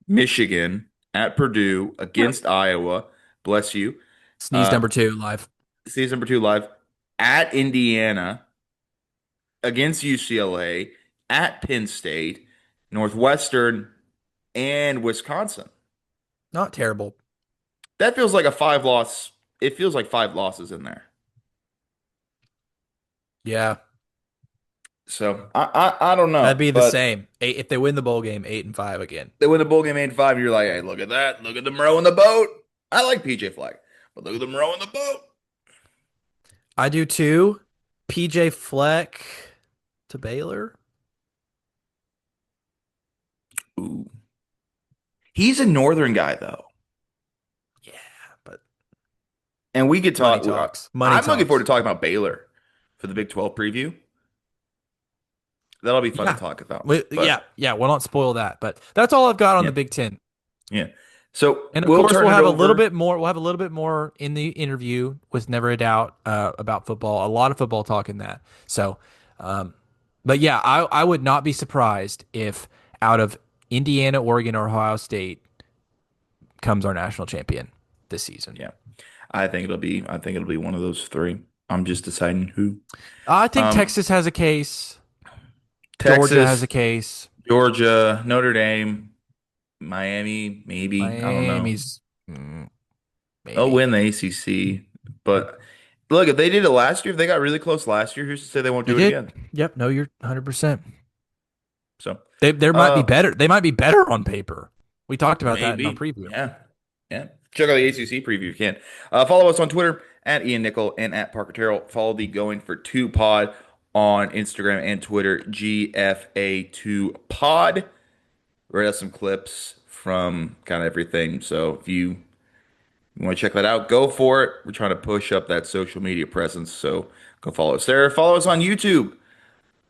Michigan, at Purdue, against Iowa. Bless you. Sneeze Uh, number two live. Season number two live at Indiana, against UCLA, at Penn State, Northwestern, and Wisconsin. Not terrible. That feels like a five loss. It feels like five losses in there. Yeah, So I don't that'd know, be the but same. Eight, if they win the bowl game, 8-5 again. they win the bowl game 8-5. You're like, hey, look at that. Look at them rowing the boat. I like PJ Fleck, but look at them rowing the boat. I do too. PJ Fleck to Baylor. Ooh, he's a Northern guy though, Yeah, but and we could money talk. talks. Money I'm looking forward talks. to talking about Baylor for the Big 12 preview. That'll be fun to Yeah. talk about. Yeah, But yeah. We'll not spoil that, but that's all I've got on yeah, the Big Ten. yeah. So And of we'll course, turn we'll it have a little over. bit more. We'll have a little bit more in the interview with Never a Doubt about football. A lot of football talk in that. So, um, but yeah, I would not be surprised if out of Indiana, Oregon, or Ohio State comes our national champion this season. Yeah, I think it'll be one of those three. I'm just deciding who. I think Um, Texas has a case. Georgia has Texas, a case. Georgia, Notre Dame, Miami, maybe. I don't know. Miami's They'll maybe. win the ACC, but look, if they did it last year, if they got really close last year, who's to say they won't They do it did. again? Yep. No, you're 100%. So, They might be uh, better. They might be better on paper. We talked about that in our maybe, preview. yeah, yeah. Check out the ACC preview if you can. Follow us on Twitter at Ian Nickel and at Parker Terrell. Follow the Going for Two Pod on Instagram and Twitter, GFA2 Pod. Read out some clips from kind of everything. So if you want to check that out, go for it. We're trying to push up that social media presence. So go follow us there. Follow us on YouTube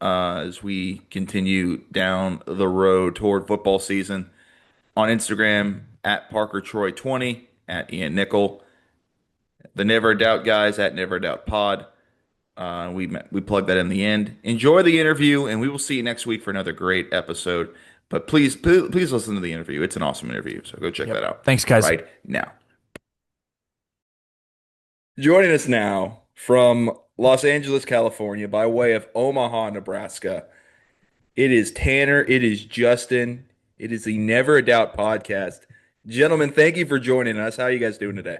as we continue down the road toward football season. On Instagram at Parker Troy 20, at Ian Nickel. The Never a Doubt guys at Never a Doubt Pod. We plug that in the end. Enjoy the interview, and we will see you next week for another great episode. But please listen to the interview. It's an awesome interview, so go check Yep. that out Thanks, guys. right now. Joining us now from Los Angeles, California, by way of Omaha, Nebraska, it is Tanner, it is Justin, it is the Never a Doubt podcast. Gentlemen, thank you for joining us. How are you guys doing today?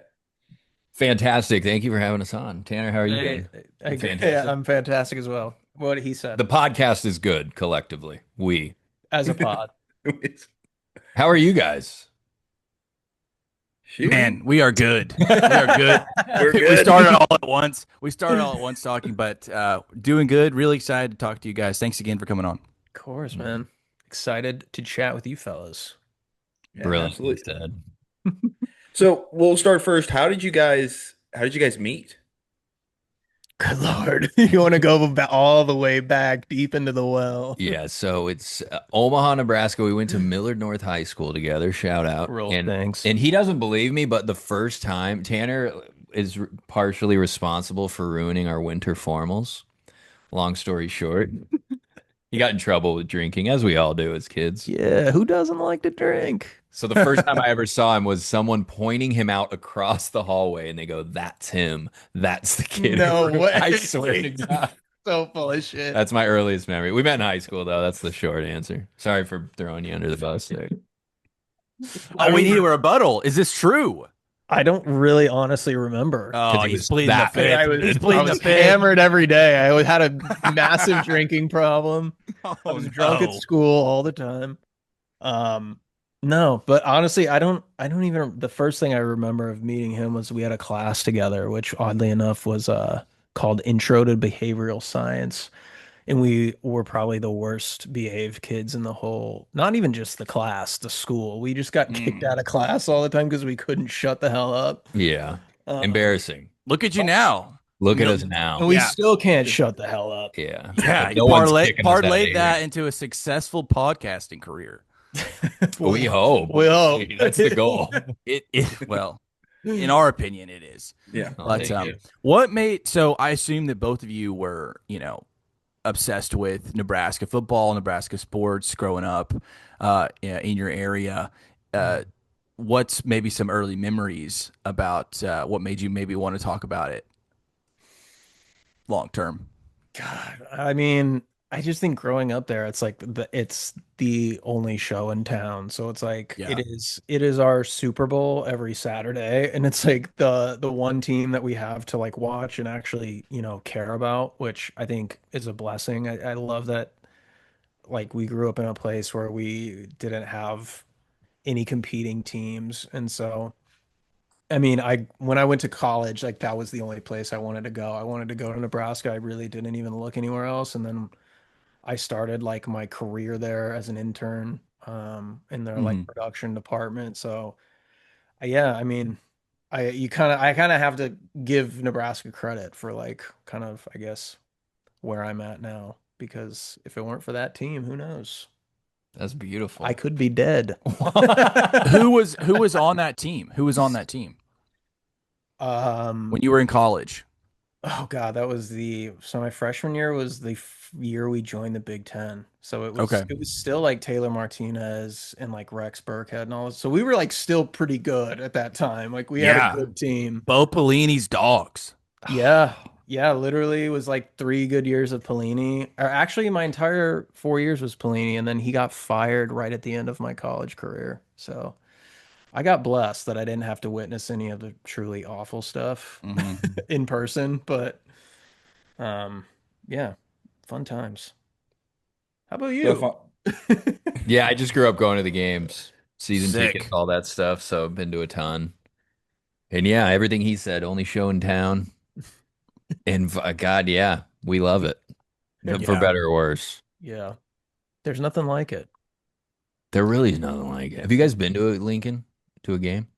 Fantastic. Thank you for having us on. Tanner, how are you Hey, doing? yeah, I'm fantastic as well. What he said The podcast is good collectively. We. as a pod. How are you guys? Shooting. Man, we are good. We are good. We're We good. started all at once. We started all at once talking, but doing good. Really excited to talk to you guys. Thanks again for coming on. Of course, man. Excited to chat with you fellas. Yeah, Brilliantly absolutely. said. So we'll start first. How did you guys meet? Good Lord. You want to go all the way back deep into the well. Yeah, so it's Omaha, Nebraska. We went to Millard North High School together. Shout out. Real And thanks. and he doesn't believe me, but the first time Tanner is partially responsible for ruining our winter formals. Long story short, he got in trouble with drinking, as we all do as kids. Yeah, who doesn't like to drink? So the first time I ever saw him was someone pointing him out across the hallway, and they go, "That's him. That's the kid." No way. I swear to God, So full of shit. that's my earliest memory. We met in high school, though. That's the short answer. Sorry for throwing you under the bus there. Oh, we need a rebuttal. Is this true? I don't really honestly remember. Oh, he he's was pleading the that fifth. I was, He's I pleading was the fifth. hammered every day. I had a massive drinking problem. I Oh, was drunk at no. school all the time. No, but honestly, I don't even, the first thing I remember of meeting him was we had a class together, which oddly enough was called Intro to Behavioral Science. And we were probably the worst behaved kids in the whole, not even just the class, the school. We just got kicked out of class all the time because we couldn't shut the hell up. Yeah, Um, embarrassing. Look at you now. Look at No- us now. And we Yeah. still can't shut the hell up. Yeah, Yeah, no you one's parlayed kicking us out of parlayed here. that into a successful podcasting career. We We hope. we hope. That's the goal. Well, in our opinion, it is. Yeah. I'll But take it. what made so I assume that both of you were, obsessed with Nebraska football, Nebraska sports growing up in your area. Uh, what's maybe some early memories about what made you maybe want to talk about it long term? God, I mean, I just think growing up there, it's the only show in town. So it's like Yeah. it is our Super Bowl every Saturday, and it's like the one team that we have to like watch and actually, care about, which I think is a blessing. I love that like we grew up in a place where we didn't have any competing teams. And so I mean, I when I went to college, like that was the only place I wanted to go. I wanted to go to Nebraska. I really didn't even look anywhere else. And then I started like my career there as an intern in their like Hmm. production department. So yeah, I mean, I kind of have to give Nebraska credit for like kind of I guess where I'm at now because if it weren't for that team, who knows? That's I beautiful. could be dead. Who was on that team? Who was on that team when Um, you were in college? Oh God, that was so my freshman year was the year we joined the Big Ten. So Okay. it was still like Taylor Martinez and like Rex Burkhead and all. So we were like still pretty good at that time. Like we had a Yeah. good team. Bo Pelini's dogs. Yeah. Yeah, literally it was like 3 good years of Pelini. Or actually my entire 4 years was Pelini and then he got fired right at the end of my college career. So I got blessed that I didn't have to witness any of the truly awful stuff Hmm. in person, but Um, yeah, fun times. How about So you? fun. Yeah, I just grew up going to the games, season tickets, Sick. all that stuff. So I've been to a ton. And yeah, everything he said, only show in town. And God, yeah, we love it. For Yeah. better or worse. Yeah, there's nothing like it. There really is nothing like it. Have you guys been to a Lincoln to a game?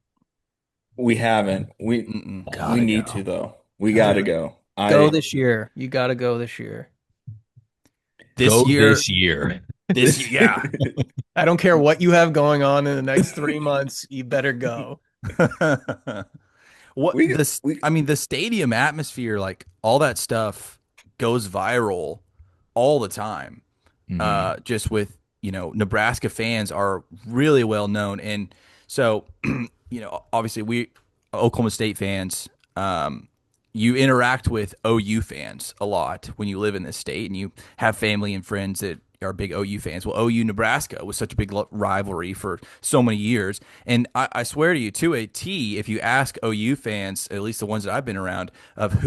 We haven't. Mm-mm. We Gotta need to go. though. We Gotta gotta Dude, go. go I this year. You got to go this year. This go year, this year. this this yeah. I don't care what you have going on in the next 3 months. You better go. What we this we I mean the stadium atmosphere, like all that stuff goes viral all the time. Hmm. Just with, Nebraska fans are really well known. And so, obviously we Oklahoma State fans, you interact with OU fans a lot when you live in this state and you have family and friends that are big OU fans. Well, OU Nebraska was such a big rivalry for so many years. And I swear to you, to a T, if you ask OU fans, at least the ones that I've been around, of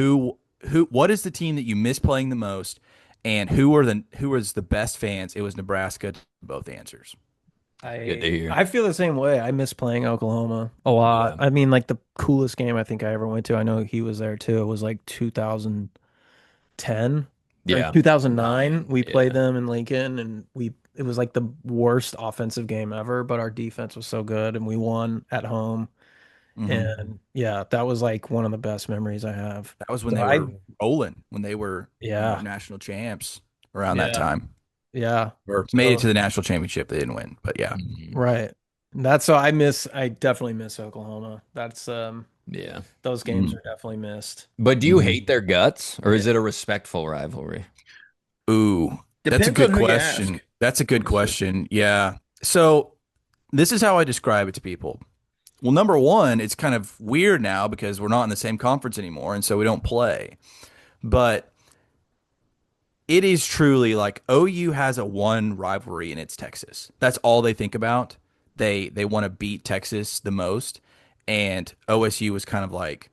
what is the team that you miss playing the most, and who was the best fans? It was Nebraska. Both answers. Good to hear. I feel the same way. I miss playing Oklahoma a lot. Yeah. I mean, like the coolest game I think I ever went to. I know he was there too. It was like 2010 or Yeah. 2009. We played Yeah. them in Lincoln and it was like the worst offensive game ever, but our defense was so good and we won at home. Hmm. And yeah, that was like one of the best memories I have. That was when So they were rolling, when they were, yeah, national champs around that yeah, time, yeah. or made it to So the national championship. They didn't win, but yeah. Mhm. right. I definitely miss Oklahoma. That's Yeah. those games Mm. are definitely missed. But do you Mhm. hate their guts or Yeah. is it a respectful rivalry? Ooh, that's a depends on good who you ask, question. That's a good honestly. question. Yeah. So this is how I describe it to people. Well, number one, it's kind of weird now because we're not in the same conference anymore, and so we don't play. But it is truly like OU has a one rivalry, and it's Texas. That's all they think about. They want to beat Texas the most, and OSU was kind of like,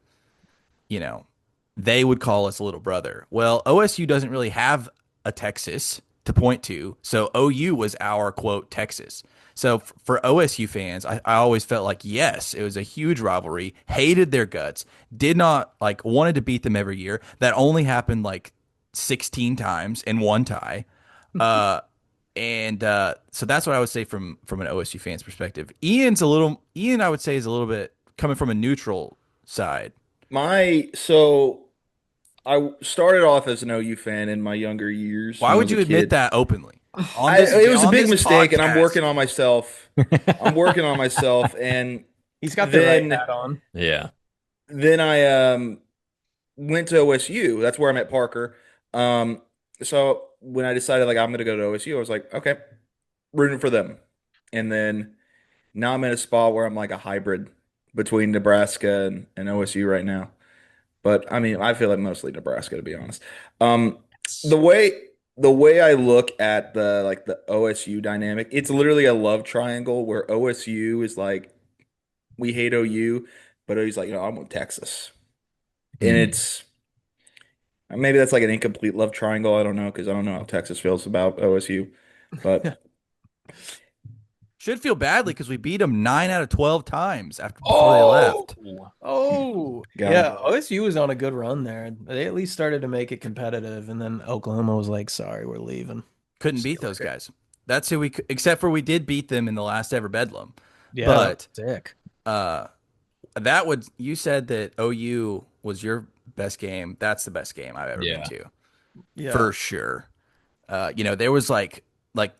you know, they would call us a little brother. Well, OSU doesn't really have a Texas to point to. So OU was our quote Texas. So for OSU fans, I always felt like, yes, it was a huge rivalry, hated their guts, did not like wanted to beat them every year. That only happened like 16 times in one tie. Uh, and so that's what I would say from an OSU fan's perspective. Ian, I would say, is a little bit coming from a neutral side. So I started off as an OU fan in my younger years Why when I would was a you admit kid. that openly? On this it was a on big this mistake, and I'm podcast. working on myself. I'm working on myself, and He's got the right then hat on. Yeah. I went to OSU. That's where I met Parker. Um, so when I decided like I'm gonna go to OSU, I was like, okay, rooting for them. And then now I'm in a spot where I'm like a hybrid between Nebraska and OSU right now. But I mean, I feel like mostly Nebraska to be honest. Um, the way the way I look at the like the OSU dynamic, it's literally a love triangle where OSU is like we hate OU, but OU's like, I'm with Texas. And Hmm. it's maybe that's like an incomplete love triangle. I don't know because I don't know how Texas feels about OSU. But Should feel badly because we beat them 9 out of 12 times after before they Oh, left. Oh, got yeah. him. OSU was on a good run there. They at least started to make it competitive, and then Oklahoma was like, "Sorry, we're leaving." Couldn't beat Still those great. guys. That's who except for we did beat them in the last ever Bedlam. Yeah, that was But sick. uh, that would you said that OU was your best game. That's the best game I've ever been yeah. to Yeah. for sure. There was like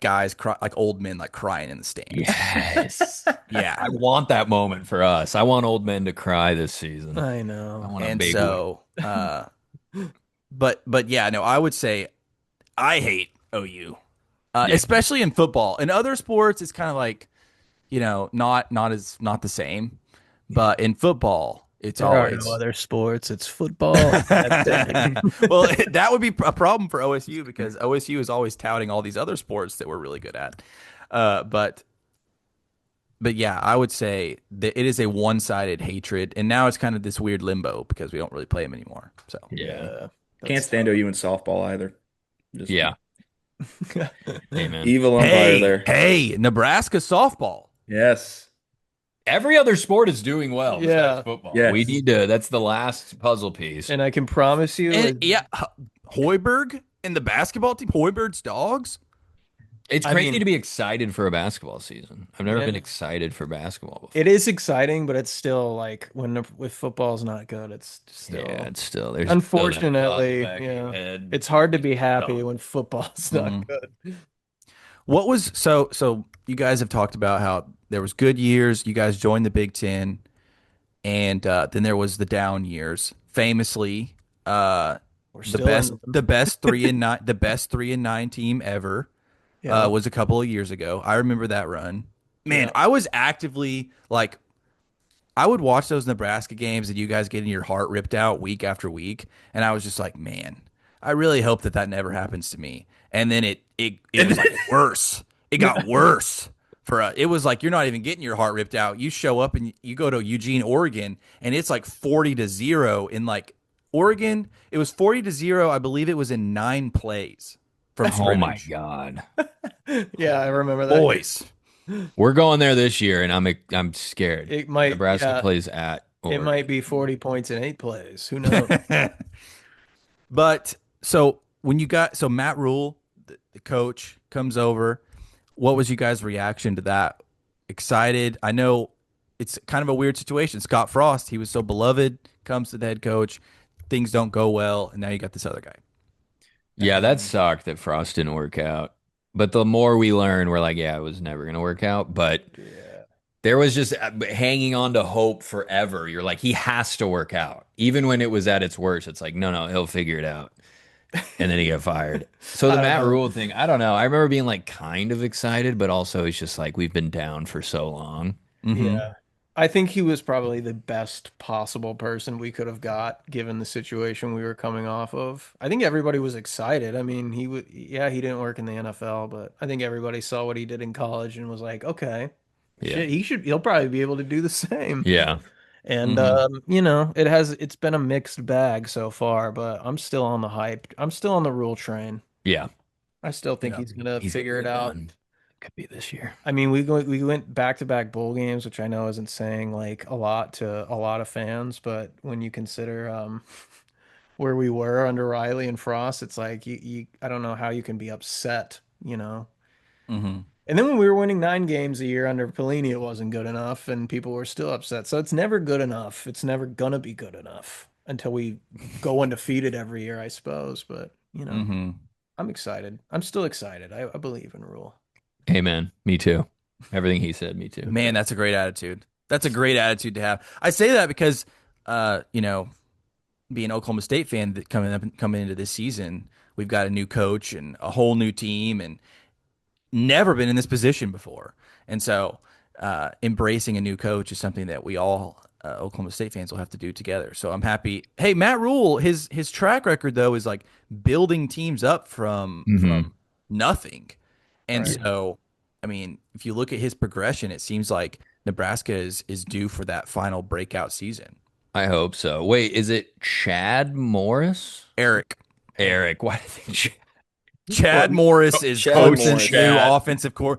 guys like old men like crying in the stands. Yes. Yeah, I want that moment for us. I want old men to cry this season. I I know. want a and big win. so but yeah, no, I would say I hate OU, Yeah. especially in football. In other sports, it's kind of like not the same, but in football, it's There are no always other sports. It's football, and that's it. well, that would be a problem for OSU because OSU is always touting all these other sports that we're really good at. Uh, but but yeah, I would say that it is a one-sided hatred, and now it's kind of this weird limbo because we don't really play them anymore. So Yeah. Yeah, Can't that's stand tough. OU in softball either. Just Yeah. Amen. evil umpire hey, there. hey, Nebraska softball. Yes. Every other sport is doing well besides Yeah, football. We Yes. need to, that's the last puzzle piece. and I can promise you, And yeah, Hoiberg and the basketball team, Hoiberg's dogs. It's I crazy mean, to be excited for a basketball season. I've never yeah, been excited for basketball it before. is exciting, but it's still like with football's not good. It's Yeah, still, it's still, there's still that thought in the unfortunately, back of your yeah, head. it's hard to be happy No. when football's not Mhm. good. What was so you guys have talked about how there was good years, you guys joined the Big Ten, and then there was the down years. Famously, We're still in them. the best 3-9 team ever Yeah, was a couple of years ago. I remember that run. Man, yeah. I was actively like I would watch those Nebraska games and you guys getting your heart ripped out week after week, and I was just like, man, I really hope that that never happens to me. And then it was like worse. It got worse for us. It was like you're not even getting your heart ripped out. You show up and you go to Eugene, Oregon, and it's like 40-0 in like Oregon. It was 40-0. I believe it was in 9 plays from Oh my scrimmage. God. Yeah, I remember that. Boys. We're going there this year and I'm scared. It might, Nebraska yeah, plays at it Oregon. might be 40 points in 8 plays. Who knows? But so when you got so Matt Rule, the coach, comes over, what was you guys' reaction to that? Excited? I know it's kind of a weird situation. Scott Frost, he was so beloved, comes to the head coach, things don't go well, and now you got this other guy. Yeah, that sucked that Frost didn't work out. But the more we learn, we're like, yeah, it was never going to work out. But Yeah. there was just hanging on to hope forever. You're like, he has to work out. Even when it was at its worst, it's like, no, he'll figure it out. And then he got fired. So the I don't Matt know. Rule thing, I don't know. I remember being like kind of excited, but also it's just like we've been down for so long. Mm-hmm. Yeah. I think he was probably the best possible person we could have got given the situation we were coming off of. I think everybody was excited. I mean, he would, yeah, he didn't work in the NFL, but I think everybody saw what he did in college and was like, okay, Yeah. shit, he'll probably be able to do the same. Yeah. And Mm-hmm. it's been a mixed bag so far, but I'm still on the hype. I'm still on the Rule train. Yeah. I still think Yeah. he's gonna He's gonna figure get it it out. done. Could be this year. I mean, we went back to back bowl games, which I know isn't saying like a lot to a lot of fans, but when you consider where we were under Riley and Frost, it's like you I don't know how you can be upset. Mm-hmm. And then when we were winning 9 games a year under Pelini, it wasn't good enough, and people were still upset. So it's never good enough. It's never gonna be good enough until we go undefeated every year, I suppose. But Mm-hmm. I'm excited. I'm still excited. I believe in Rule. Amen. Me too. Everything he said, me too. Man, that's a great attitude. That's a great attitude to have. I say that because, you know, being an Oklahoma State fan that coming into this season, we've got a new coach and a whole new team, and never been in this position before. And so, embracing a new coach is something that we all Oklahoma State fans will have to do together. So I'm happy. Hey, Matt Rule, his track record though is like building teams up Hmm. from nothing. And Right. so, I mean, if you look at his progression, it seems like Nebraska is due for that final breakout season. I hope so. Wait, is it Chad Morris? Eric, Eric. Why did I think Chad? Chad Morris is Chad Clemson's Morris. new Chad.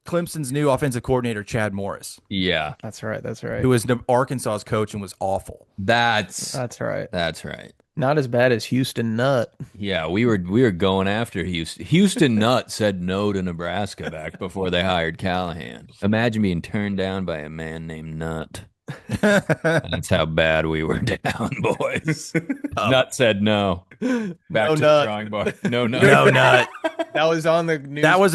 Clemson's new offensive coordinator, Chad Morris, Yeah, That's right. That's right. who was Arkansas's coach and was awful. that's That's right. that's right. Not as bad as Houston Nutt. Yeah, we were going after Houston. Houston Nutt said no to Nebraska back before they hired Callahan. Imagine being turned down by a man named Nutt. That's how bad we were down, boys. Nutt said no. Back No to the Nutt. drawing board. No, no. No nut. That was on the news. That was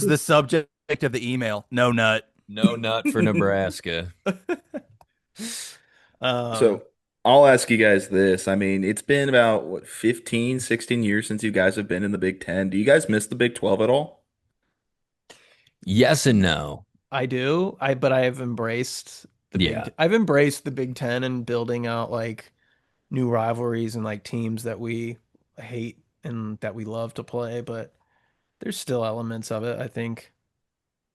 the subject of the email. No nut. No nut for Nebraska. So I'll ask you guys this. I mean, it's been about what, 15, 16 years since you guys have been in the Big Ten. Do you guys miss the Big 12 at all? Yes and no. I do. But I've embraced Yeah. I've embraced the Big Ten and building out like new rivalries and like teams that we hate and that we love to play, but there's still elements of it. I think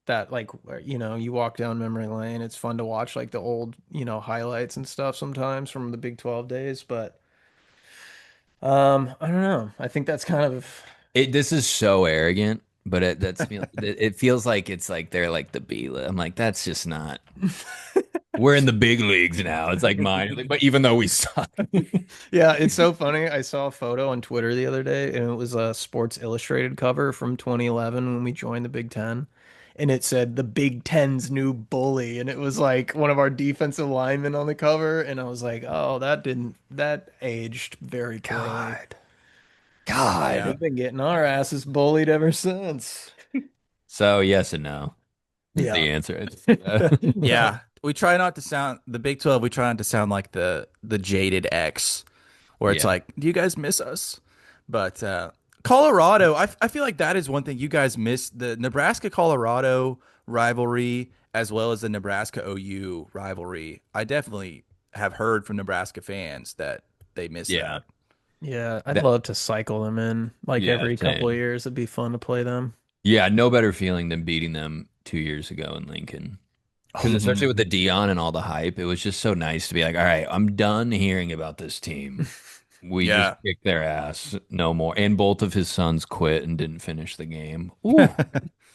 that like you walk down memory lane, it's fun to watch like the old, highlights and stuff sometimes from the Big 12 days, but I don't know. I think that's kind of This is so arrogant, but it feels like it's like they're like the B list. I'm like, that's just not. We're in the big leagues now. It's like minor league, but even though we suck. Yeah, it's so funny. I saw a photo on Twitter the other day, and it was a Sports Illustrated cover from 2011 when we joined the Big Ten. And it said the Big Ten's new bully. And it was like one of our defensive linemen on the cover. And I was like, oh, that aged very poorly. God. Yeah. We've been getting our asses bullied ever since. So yes and no is Yeah. the answer. Yeah. We try not to sound the Big 12, we try not to sound like the jaded X where it's Yeah. like, do you guys miss us? But Colorado, I feel like that is one thing you guys miss, the Nebraska Colorado rivalry as well as the Nebraska OU rivalry. I definitely have heard from Nebraska fans that they miss Yeah. that. Yeah, I'd That- love to cycle them in like Yeah, every couple of same. years. It'd be fun to play them. Yeah, no better feeling than beating them 2 years ago in Lincoln. Because especially with the Dion and all the hype, it was just so nice to be like, all right, I'm done hearing about this team. We just Yeah. kicked their ass, no more. And both of his sons quit and didn't finish the game. Ooh,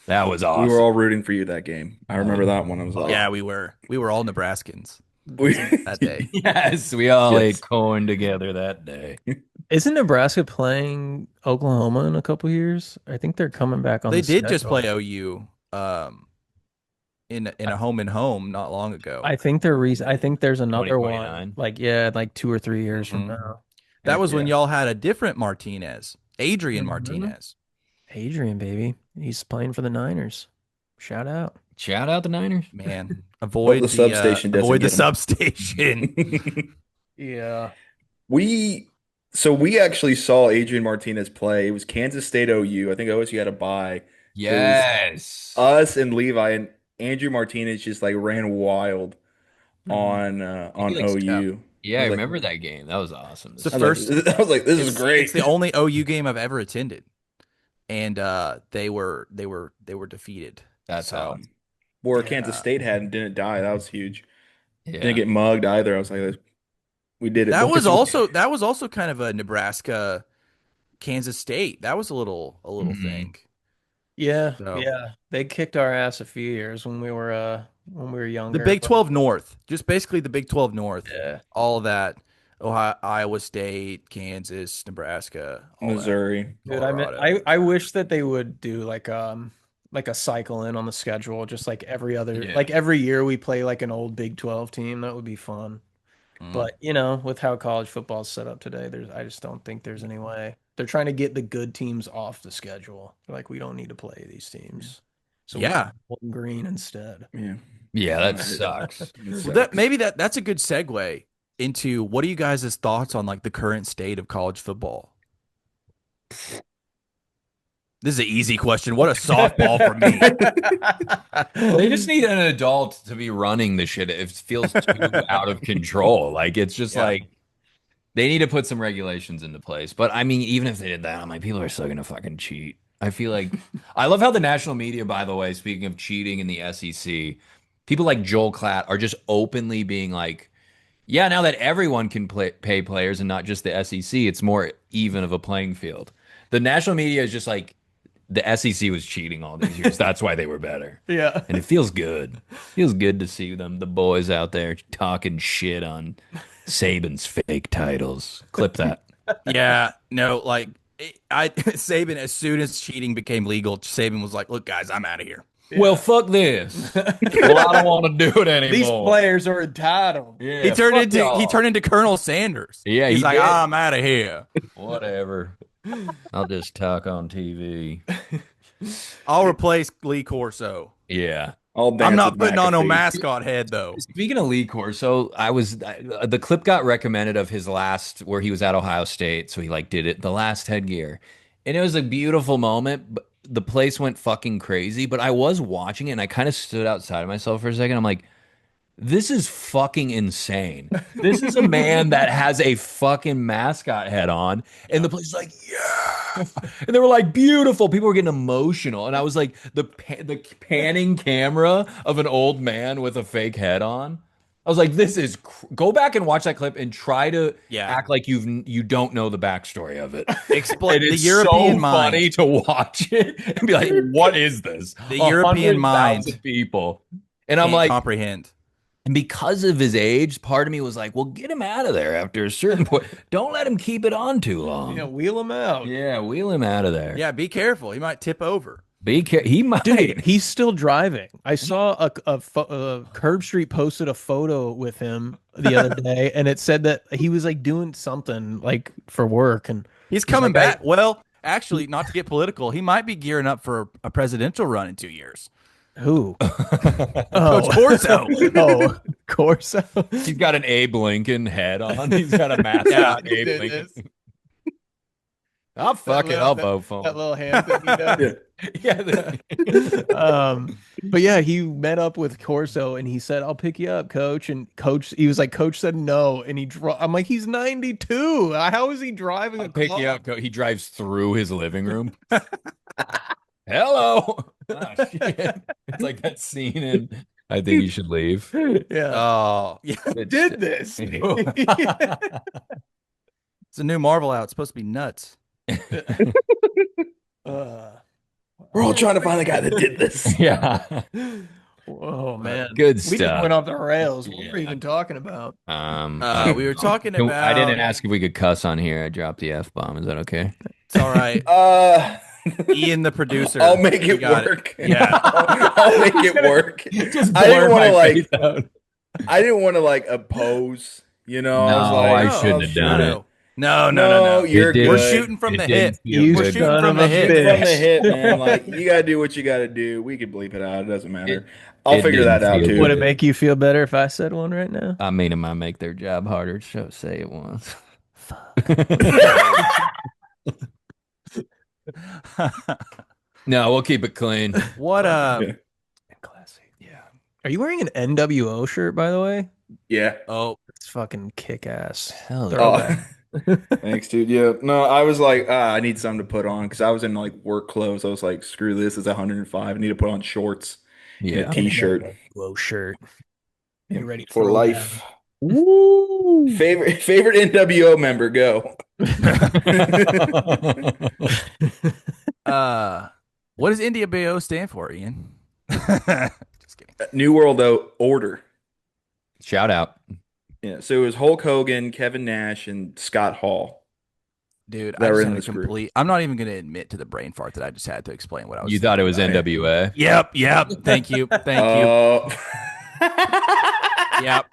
that was We were awesome. all rooting for you that game. I remember that one. I was like, Yeah, we were. We were all Nebraskans we, that day. Yes, we all Yes. ate corn together that day. Isn't Nebraska playing Oklahoma in a couple years? I think they're coming back on They the did just schedule. play OU in a home and home not long ago. I think there's another one 2029. like like 2 or 3 years from Mhm. now. That was when Yeah. y'all had a different Martinez, Adrian Mhm. Martinez. Adrian, baby. He's playing for the Niners. Shout out. Shout out the Niners. Man, Hope the substation doesn't avoid the get him. substation. Yeah. we so we actually saw Adrian Martinez play. It was Kansas State OU. I think OSU had a bye. Yes. Us and Levi and Andrew Martinez just like ran wild on like, OU. Yeah, I was like- remember that game. That was awesome. It's the I was first. like, I was like, this is great. It's the only OU game I've ever attended, and they were defeated. That's So, awesome. Where Yeah. Kansas State had and didn't die. That was huge. Yeah. Didn't get mugged either. I was like, we did it. That was boys. also kind of a Nebraska Kansas State. That was a little Mhm. thing. Yeah. So- Yeah. They kicked our ass a few years when we were younger. The Big but- 12 North, just basically the Big 12 North. Yeah. All of that. Ohio, Iowa State, Kansas, Nebraska, all that. Missouri. Dude, I mean, Colorado. I wish that they would do like a cycle in on the schedule, just like every other Yeah. like every year we play like an old Big 12 team. That would be fun. Mm. But with how college football's set up today, I just don't think there's any way. They're trying to get the good teams off the schedule. They're like, we don't need to play these teams, so we can Yeah. have Bowling Green instead. Yeah. Yeah, Uh, that it, sucks. it Well, that sucks. maybe that's a good segue into what are you guys' thoughts on like the current state of college football? This is an easy question. What a softball for me. They just need an adult to be running the shit. It feels too out of control. Like it's just Yeah. like they need to put some regulations into place. But I mean, even if they did that, I'm like, people are still gonna fucking cheat. I feel like I love how the national media, by the way, speaking of cheating in the SEC, people like Joel Klatt are just openly being like, yeah, now that everyone can pay players and not just the SEC, it's more even of a playing field. The national media is just like the SEC was cheating all these years. That's why they were better. Yeah. And it feels good. Feels good to see them, the boys out there talking shit on Saban's fake titles. Clip that. Yeah, no, like Saban, as soon as cheating became legal, Saban was like, "Look, guys, I'm out of here." Well, fuck this. Well, I don't want to do it These anymore. players are entitled. Yeah, He turned fuck into he y'all. turned into Colonel Sanders. Yeah, He's he like, did. "I'm out of here. Whatever. I'll just talk on TV. I'll replace Lee Corso. Yeah. I'll I'm dance not with putting on no McAfee. mascot head though." Speaking of Lee Corso, the clip got recommended of his last where he was at Ohio State, so he like did it the last headgear, and it was a beautiful moment. But the place went fucking crazy. But I was watching it, and I kind of stood outside of myself for a second. I'm like, this is fucking insane. This is a man that has a fucking mascot head on, and the place is like, yeah. And they were like, beautiful. People were getting emotional. And I was like, the panning camera of an old man with a fake head on. I was like, this is go back and watch that clip and try to Yeah. act like you don't know the backstory of it. Explain It the is European so mind. funny to watch it and be like, what is this? The European 100,000 mind people. And I'm can't like, comprehend. and because of his age, part of me was like, well, get him out of there after a certain point. Don't let him keep it on too long. Wheel them out. Yeah, wheel him out of there. Yeah, be careful. He might tip over. Be careful. He might. Dude, he's still driving. I saw Curb Street posted a photo with him the other day, and it said that he was like doing something like for work, and He's coming like, back. Well, actually, not to get political, he might be gearing up for a presidential run in 2 years. who? Coach Corso. Oh, Corso. He's got an Abe Lincoln head on. He's got a mask Yeah, on Abe it Lincoln. is. I'll fuck it. I'll vote for That him. little hand thing he does. Yeah. But yeah, he met up with Corso and he said, "I'll pick you up, coach." And he was like, "Coach said no." And I'm like, he's 92. How is he driving a I'll pick car? you up. He drives through his living room. Hello. Oh, shit. It's like that scene in I think you should leave. Yeah. Oh, yeah. Did this. It's a new Marvel out. It's supposed to be nuts. We're all trying to find the guy that did this. Yeah. Oh man, Good we just stuff. went off the rails. What were we Yeah. even talking about? We were talking I about. didn't ask if we could cuss on here. I dropped the F bomb. Is that okay? It's all right. Uh, Ian, the producer. I'll make you it got work. Yeah. I'll make it work. Just I didn't blur want to my like. face out. I didn't want to like oppose. You know, I was No, like, I shouldn't have done it. No. You're It did- We're good. shooting from It the didn't hip. feel You We're good. shooting son from of the a hip. From the bitch. hip, man. Like you gotta do what you gotta do. We can bleep it out. It doesn't matter. I'll it figure that didn't out feel too. Would it make you feel better if I said one right now? I mean, it might make their job harder. So say it once. No, we'll keep it clean. What Yeah. Classy. Yeah. Are you wearing an NWO shirt, by the way? Yeah. Oh, It's fucking kick ass. Hell Throwback. Thanks, dude. Yeah. No, I was like, I need something to put on because I was in like work clothes. I was like, screw this. It's 105. I need to put on shorts and yeah. a t-shirt. NWO shirt. You ready For throw life. back. Woo! Favorite NWO member, go. what does India BO stand for, Ian? Just kidding. New World Order. Shout out. Yeah. So it was Hulk Hogan, Kevin Nash, and Scott Hall. Dude, That I were just in had a this group. complete. I'm not even going to admit to the brain fart that I just had to explain what I was. You thought it was thinking about. NWA? Yep. Thank you. Uh, Yep.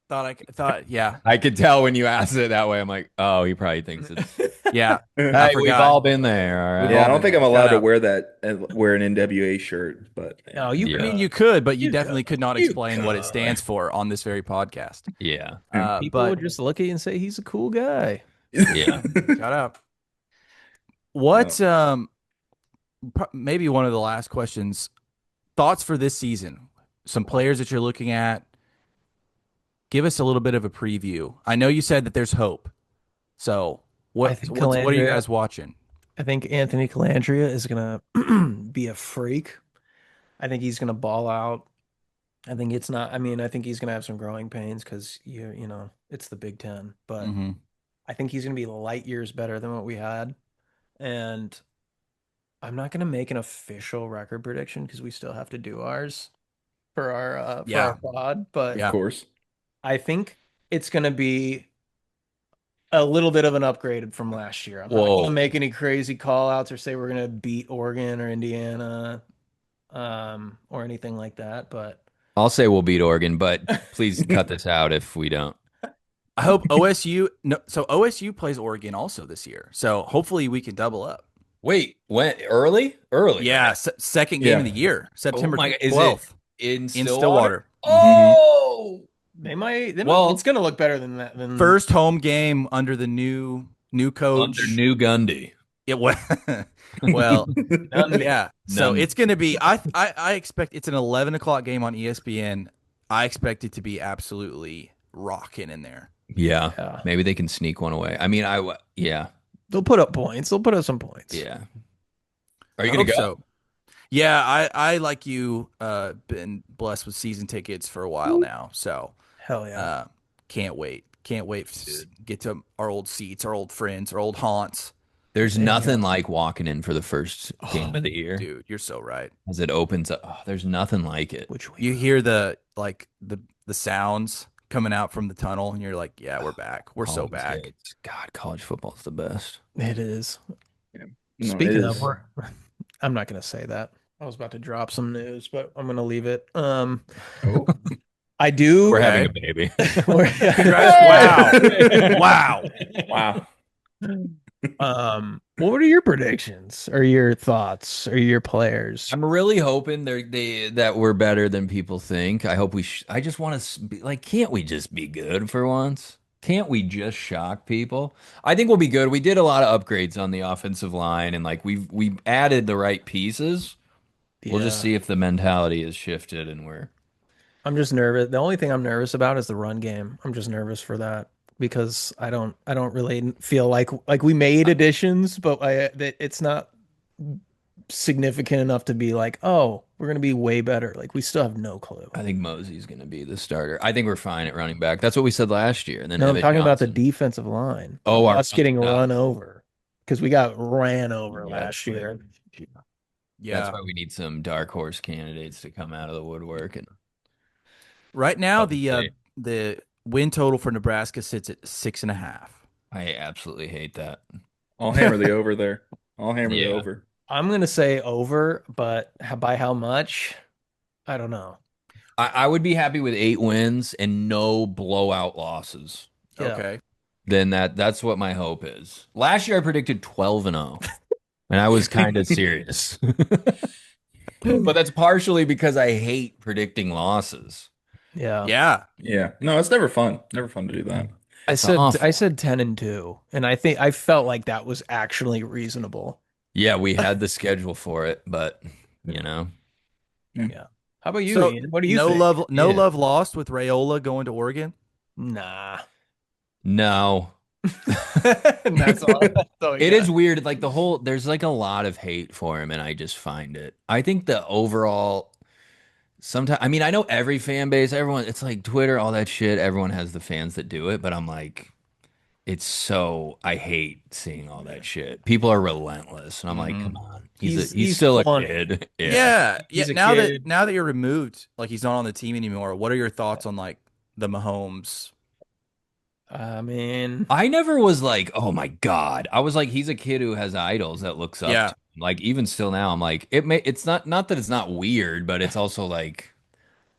thought, yeah, I could tell when you asked it that way. I'm like, oh, he probably thinks it's. yeah. I Hey, we've forgot. all been there. All We've Yeah, all I right. don't been think I'm there. Shout allowed to out. wear wear an NWA shirt, but No, yeah. you I Yeah. mean, could. you could, but you You could. definitely could not You explain what it could. stands for on this very podcast. Yeah. People But would just look at you and say he's a cool guy. Yeah. shout out. No. What maybe one of the last questions. Thoughts for this season? Some players that you're looking at. Give us a little bit of a preview. I know you said that there's hope. So I think what are you Calandria. guys watching? I think Anthony Calandria is gonna be a freak. I think he's gonna ball out. I think it's not. I mean, I think he's gonna have some growing pains because you know it's the Big Ten, but Hmm. I think he's gonna be light years better than what we had. And I'm not gonna make an official record prediction because we still have to do ours for our Yeah, pod, but Of yeah. course. I think it's gonna be a little bit of an upgrade from last year. I'm not gonna Whoa. make any crazy call outs or say we're gonna beat Oregon or Indiana, or anything like that, but I'll say we'll beat Oregon, but please cut this out if we don't. I hope OSU. No, so OSU plays Oregon also this year. So hopefully we can double up. Wait, when early? Early, Yeah, right? second game of Yeah. the year, Oh September my God. Is it 12th in in Stillwater? Stillwater. Hmm. Oh, it's well, gonna look better than that than First home game under the new under coach. New Gundy. It was well, None. yeah. So None. it's going to be. I expect it's an 11 o'clock game on ESPN. I expect it to be absolutely rocking in there. Yeah, Yeah. maybe they can sneak one away. I mean, yeah, They'll put up points. They'll put up some points. yeah. Are you I gonna hope go? so. Yeah, I like you. Been blessed with season tickets for a while now, so Hell yeah. uh, can't wait. Can't wait to get to our old seats, our old friends, our old haunts. There's Same nothing here. like walking in for the first game of the year Dude, you're so right. as it opens up. Oh, there's nothing like it. Which we You hear the sounds coming out from the tunnel, and you're like, yeah, we're back. We're so College back. days. God, college football's the best. it is. Yeah. No, it Speaking of, is. I'm not gonna say that. I was about to drop some news, but I'm gonna leave it. Oh. I do. We're Okay. having a baby. Congrats. Wow. Wow. What are your predictions or your thoughts or your players? I'm really hoping that we're better than people think. I hope I just want to be like, can't we just be good for once? Can't we just shock people? I think we'll be good. We did a lot of upgrades on the offensive line, and like we added the right pieces. We'll just Yeah. see if the mentality is shifted, and we're I'm just nervous. The only thing I'm nervous about is the run game. I'm just nervous for that because I don't really feel like we made additions, but that it's not significant enough to be like, oh, we're gonna be way better. Like we still have no clue. I think Mosey's going to be the starter. I think we're fine at running back. That's what we said last year. And then No, I'm Evan talking about the Johnson. defensive line. Oh, our Us getting stuff. run over because we got ran over Yeah, last year. That's Yeah. why we need some dark horse candidates to come out of the woodwork. And Right now, Up to date. the win total for Nebraska sits at 6.5. I absolutely hate that. I'll hammer the over there. I'll hammer the Yeah. over. I'm gonna say over, but by how much? I don't know. I would be happy with 8 wins and no blowout losses. Yeah. Okay. Then that's what my hope is. Last year I predicted 12-0, and I was kind of serious. But that's partially because I hate predicting losses. Yeah. Yeah. Yeah. No, it's never fun. Never fun to do that. awful. I said 10-2, and I felt like that was actually reasonable. Yeah, we had the schedule for it, but you know, How about you, So Ian? What do you no think? love, no Yeah. love lost with Rayola going to Oregon. Nah. no. That's all. That's all we It got. is weird. Like there's like a lot of hate for him, and I just find it. I think the overall, sometimes, I mean, I know every fan base, everyone, it's like Twitter, all that shit. Everyone has the fans that do it, but I'm like, I hate seeing all that shit. People are relentless, and I'm like, come on, he's still a funny. kid. Yeah. He's a Now kid. that you're removed, like he's not on the team anymore. What are your thoughts on like the Mahomes? I mean, I never was like, oh my God. I was like, he's a kid who has idols that looks up Yeah. to him. Like even still now, I'm like, it's not that it's not weird, but it's also like,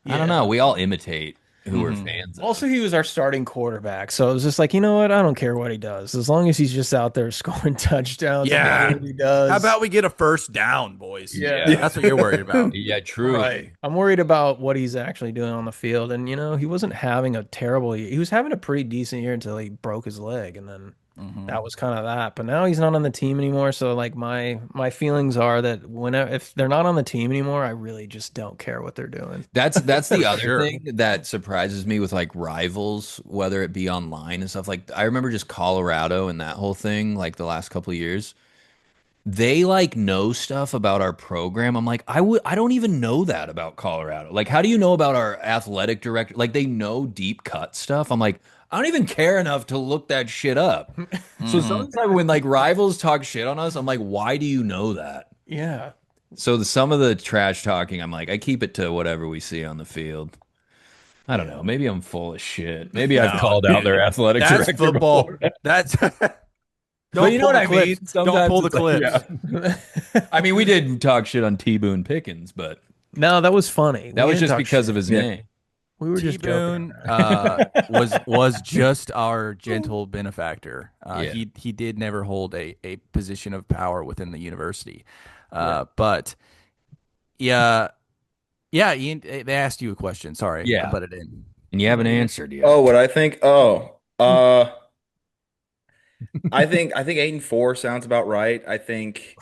I don't know. We all imitate. who we're Hmm. fans Also, of. he was our starting quarterback, so it was just like, you know what? I don't care what he does, as long as he's just out there scoring touchdowns and doing Yeah. what he How does. about we get a first down, boys? Yeah. Yeah. That's what you're worried about. Yeah, Right. truly. I'm worried about what he's actually doing on the field. And, he wasn't having a terrible year. He was having a pretty decent year until he broke his leg. And then Hmm. that was kind of that. But now he's not on the team anymore. So, like, my feelings are that whenever, if they're not on the team anymore, I really just don't care what they're doing. That's For the other sure. thing that surprises me with like rivals, whether it be online and stuff. Like I remember just Colorado and that whole thing, like the last couple of years. They like know stuff about our program. I'm like, I don't even know that about Colorado. Like, how do you know about our athletic director? Like they know deep cut stuff. I'm like, I don't even care enough to look that shit up. So Hmm. sometimes when like rivals talk shit on us, I'm like, why do you know that? Yeah. So some of the trash talking, I'm like, I keep it to whatever we see on the field. I don't Yeah. know. Maybe I'm full of shit. Maybe I've No, called out their dude. athletic That's director football. before. That's But don't you know pull what the I mean? clips. Don't Sometimes pull the it's like, yeah. clips. I mean, we did talk shit on T Boone Pickens, but No, that was funny. that We was didn't just talk because of shit. his Yeah. name. We were T just joking Boone around. was just our gentle benefactor. Yeah. He did never hold a position of power within the university. Yeah. But yeah, yeah, Ian, they asked you a question. Sorry, I Yeah. butted in. And you haven't answered yet. Oh, what I think? I think 8-4 sounds about right. I think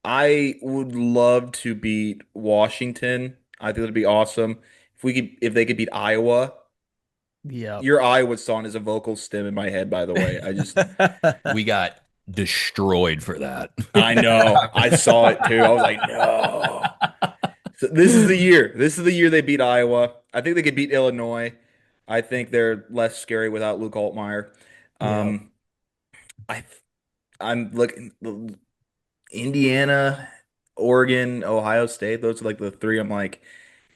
I would love to beat Washington. I think that'd be awesome. If they could beat Iowa. Yeah. Your Iowa song is a vocal stem in my head, by the way. We got destroyed for that. I know. I saw it too. I was like, no. So this is the year. This is the year they beat Iowa. I think they could beat Illinois. I think they're less scary without Luke Altmaier. Yeah. Um, I I'm looking Indiana, Oregon, Ohio State. Those are like the three. I'm like,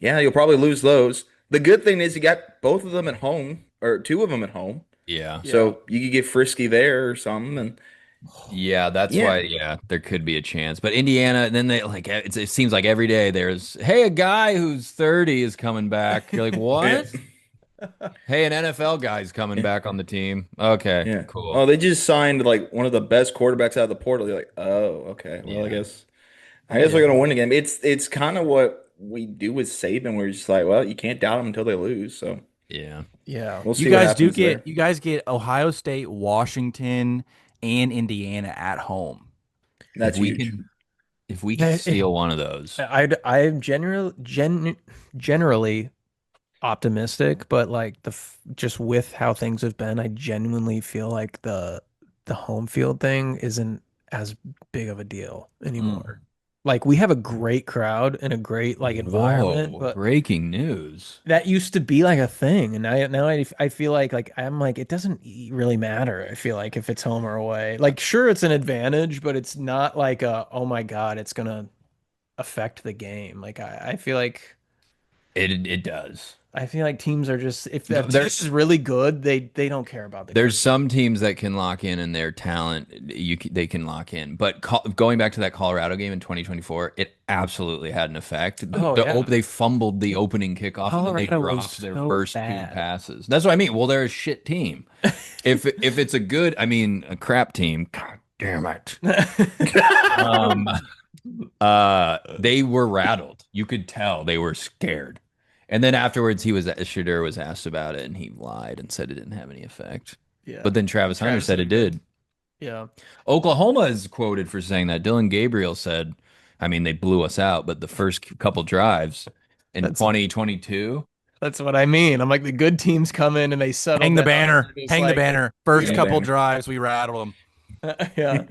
yeah, you'll probably lose those. The good thing is you got both of them at home, or two of them at home. Yeah. Yeah. So you could get frisky there or something. And Yeah, that's yeah, why, yeah, there could be a chance. But Indiana, then they like it seems like every day there's, hey, a guy who's 30 is coming back. You're like, yeah, what? Hey, an NFL guy's coming back on the team. Okay, yeah. Oh, cool. they just signed like one of the best quarterbacks out of the portal. You're like, oh, okay. Well, I Yeah. guess I guess we're Yeah. gonna win the game. It's kind of what we do with Saban. We're just like, well, you can't doubt them until they lose. So Yeah. Yeah. we'll see what happens there. You guys get Ohio State, Washington, and Indiana at home. If That's we huge. can if we can steal one of those. I'm generally optimistic, but like just with how things have been, I genuinely feel like the home field thing isn't as big of a deal Mm. anymore. Like we have a great crowd and a great like environment, Whoa, but breaking news. that used to be like a thing, and I feel like I'm like it doesn't really matter. I feel like if it's home or away, like sure it's an advantage, but it's not like a oh my God, it's gonna affect the game. Like It does. I feel like teams are just if No, that team is really good, they don't care about the there's crowd. some teams that can lock in and their talent they can lock in. But going back to that Colorado game in 2024, it absolutely had an effect. Oh yeah, They fumbled the opening kickoff and then they Colorado was dropped their so first two bad. passes. That's what I mean. Well, they're a shit team. If it's a good, I mean, a crap team, God damn it. Um, they were rattled. You could tell they were scared. And then afterwards, Shadur was asked about it, and he lied and said it didn't have any effect. Yeah, But then Travis Hunter Travis said said it it did. did. yeah. Oklahoma is quoted for saying that. Dylan Gabriel said, I mean, they blew us out, but the first couple drives in That's 2022, that's what I mean. I'm like the good teams come in and they settle Hang the down. banner. It's Hang the like banner. First Hang the couple banner. drives, we rattled them. yeah,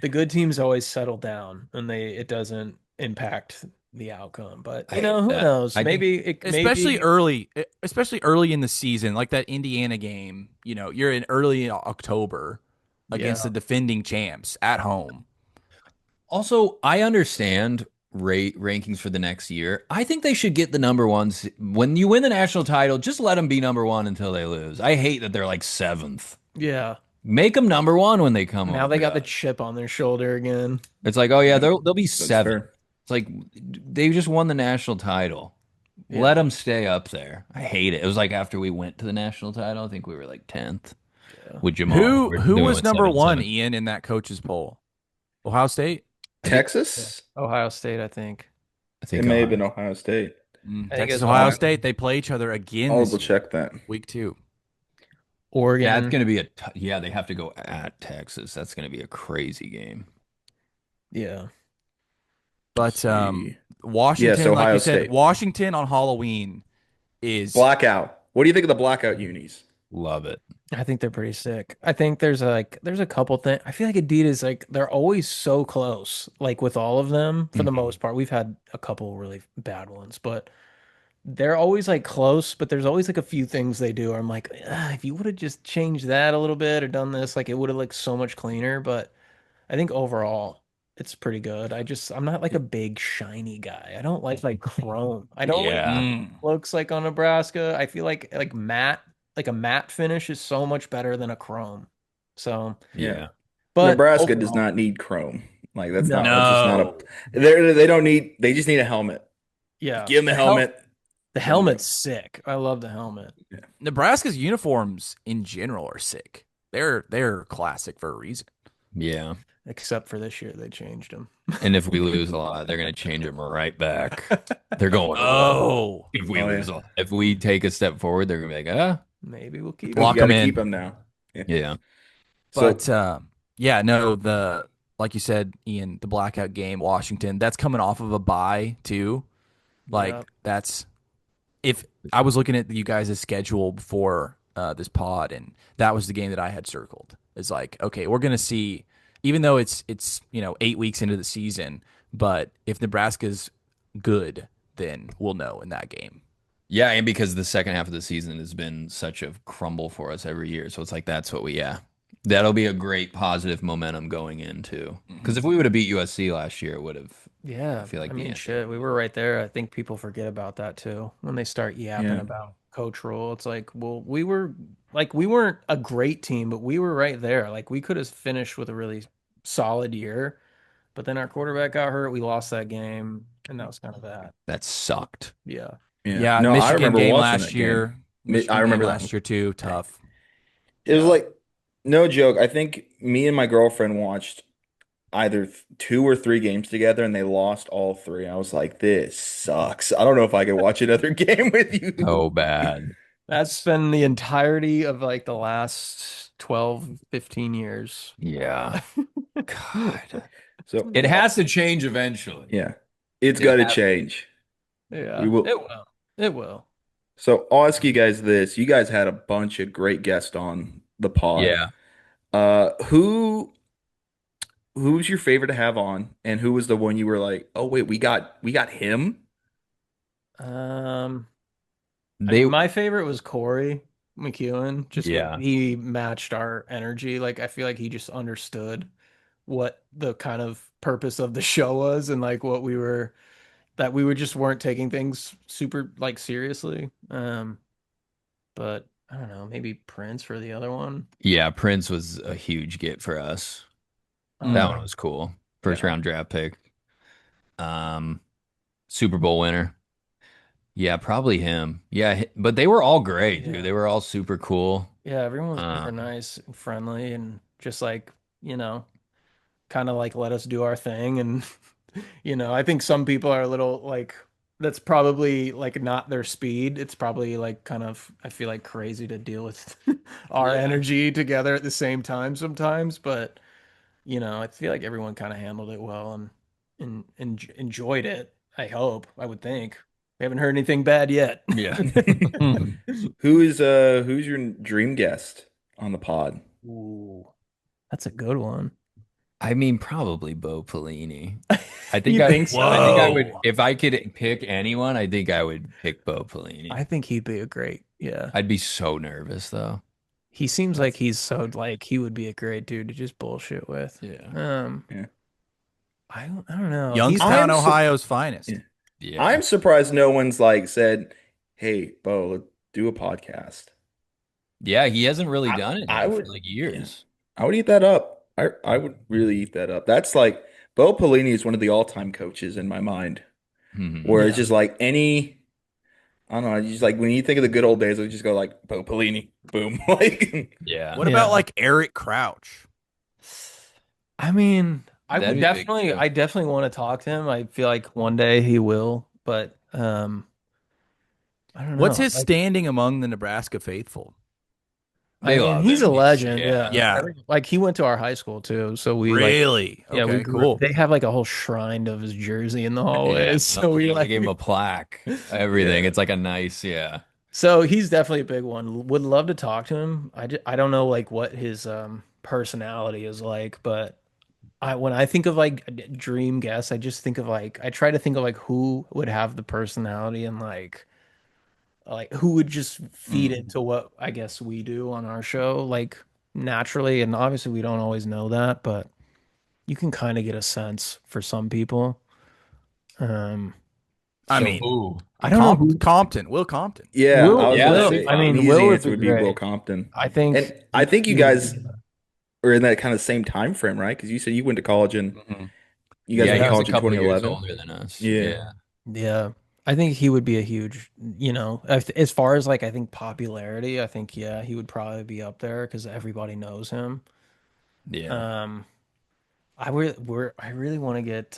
the good teams always settle down and it doesn't impact the outcome. But who knows? I think Maybe Especially early in the season, like that Indiana game. You're in early October against yeah. the defending champs at home. also I understand rankings for the next year. I think they should get the number ones when you win the national title. Just let them be number one until they lose. I hate that they're like seventh. Yeah. Make them number one when they come Now over they to got the us. chip on their shoulder again. It's like, oh yeah, they'll be That's seven. fair. It's like they just won the national title. Let Yeah. them stay up there. I hate it. It was like after we went to the national title, I think we were like 10th Yeah. with Jamal. Who Then we was went number 1, 7-7. Ian, in that coaches poll? Ohio State? I think Yeah. Texas? Ohio State, I think. I It think may have Ohio. been Ohio State. I think Texas, it's Ohio Ohio. State. They play each other again I'll this double year, check that. week 2. That's Oregon. going to be yeah, they have to go at Texas. That's going to be a crazy game. Yeah. But Let's see. Yes, Washington, like Ohio you said, State. Washington on Halloween is Blackout. What do you think of the blackout unis? Love it. I think they're pretty sick. I think there's a couple things. I feel like Adidas like they're always so close. Like with all of them, for the Mhm. most part, we've had a couple really bad ones, but they're always like close. But there's always like a few things they do. Where I'm like, if you would have just changed that a little bit or done this, like it would have looked so much cleaner. But I think overall, it's pretty good. I'm not like a big shiny guy. I don't like chrome. I don't like Yeah. mm, looks like on Nebraska. I feel like matte, like a matte finish is so much better than a chrome. So, Yeah. Yeah. but Nebraska does overall, not need chrome. Like no. that's just not a no. they don't need they just need a helmet. Yeah. Give them a helmet. The Let them go. helmet's sick. I love the helmet. Yeah. Nebraska's uniforms in general are sick. They're classic for a reason. Yeah. Except for this year, they changed them. And if we lose a lot, they're going to change them right back. They're going low. Oh, If we Oh lose yeah. a lot. If we take a step forward, they're going to be like, ah, Maybe we'll keep We lock them. got them to keep in. them now. Yeah. yeah. So But yeah, no, the like you said, Ian, the blackout game, Washington, that's coming off of a bye too. Yeah. Like that's if I was looking at you guys' schedule before this pod, and that was the game that I had circled. It's like, okay, we're gonna see, even though it's 8 weeks into the season, but if Nebraska's good, then we'll know in that game. Yeah. And because the second half of the season has been such a crumble for us every year. So it's like, that's what yeah. That'll be a great positive momentum going into. Because if we would have beat USC last year, it would have, I Yeah. feel like I the mean, end. shit, we were right there. I think people forget about that too. When they start yapping yeah. about Coach Rule, it's like, well, we weren't a great team, but we were right there. Like we could have finished with a really solid year, but then our quarterback got hurt. We lost that game, and that was kind of that. That sucked. Yeah. Yeah. Yeah, No, I Michigan remember game watching last that game. year. I Michigan game remember that last one. year too. Tough. It was Yeah. like no joke. I think me and my girlfriend watched either two or three games together and they lost all three. I was like, this sucks. I don't know if I could watch another game with you. So bad. That's been the entirety of like the last 12, 15 years. Yeah. God. So, It has to change eventually. yeah, it's It got to has- change. Yeah, We will. it will. It will. So I'll ask you guys this. You guys had a bunch of great guests on the pod. Yeah. Who's your favorite to have on, and who was the one you were like, oh wait, we got him? Um, I They mean, my favorite was Corey McEwen. Just yeah. he matched our energy. Like I feel like he just understood what the kind of purpose of the show was and like what we were that we were just weren't taking things super like seriously. But I don't know, maybe Prince for the other one. Yeah, Prince was a huge get for us. That Mm. one was cool. First Yeah. round draft pick. Um, Super Bowl winner. Yeah, probably him. Yeah, but they were all great, Yeah. dude. They were all super cool. Yeah, everyone was super Um, nice and friendly and just like, kind of like let us do our thing. And, I think some people are a little like, that's probably like not their speed. It's probably like kind of, I feel like crazy to deal with our Yeah. energy together at the same time sometimes. But, I feel like everyone kind of handled it well and enjoyed it. I hope, I would think. We haven't heard anything bad yet. yeah. Who's your dream guest on the pod? Ooh, that's a good one. I mean, probably Bo Pelini. I think You I, think so? I think I would, Whoa. if I could pick anyone, I think I would pick Bo Pelini. I think he'd be a great, yeah. I'd be so nervous though. He seems like he's so like he would be a great dude to just bullshit with. Yeah. Yeah. I don't know. Youngstown, I'm so- Ohio's finest. Yeah. Yeah. I'm surprised no one's like said, "Hey, Bo, let's do a podcast." Yeah, he hasn't really done it I now for would, like years. I would eat that up. I would really eat that up. That's like Bo Pelini is one of the all-time coaches in my mind, Mhm. where it's Yeah. just like any. I don't know. You just like when you think of the good old days, we just go like Bo Pelini, boom. Like, Yeah, What about Yeah. like Eric Crouch? I mean, that'd be big too. I definitely want to talk to him. I feel like one day he will, but I don't What's know. his Like, standing among the Nebraska faithful? I They mean, love he's him. a He's legend. yeah. Yeah. Yeah, Like he went to our high school too. So we like, really? yeah, we Okay, grew, cool. they have like a whole shrine of his jersey in the Yeah, hallways. So we they gave him like, a plaque, everything. yeah. It's like a nice, yeah. so he's definitely a big one. Would love to talk to him. I don't know like what his personality is like, but when I think of like a dream guest, I just think of like I try to think of like who would have the personality and like who would just feed Mm. into what I guess we do on our show like naturally. And obviously we don't always know that, but you can kind of get a sense for some people. Um, I So mean, who? I don't know who Compton, Will Compton. Yeah, I Will. was Yeah, gonna that'd be Will. I say an fun. mean, easy Will would answer be would be Will great. Compton. I And think I think you he would guys be. are in that kind of same time frame, right? Because you said you went to college and Mhm. you guys Yeah, went to he was Yeah. a college in couple years 2011. older than us. Yeah. Yeah. Yeah. I think he would be a huge, as far as like I think popularity, I think yeah, he would probably be up there because everybody knows him. Yeah. Um, I really want to get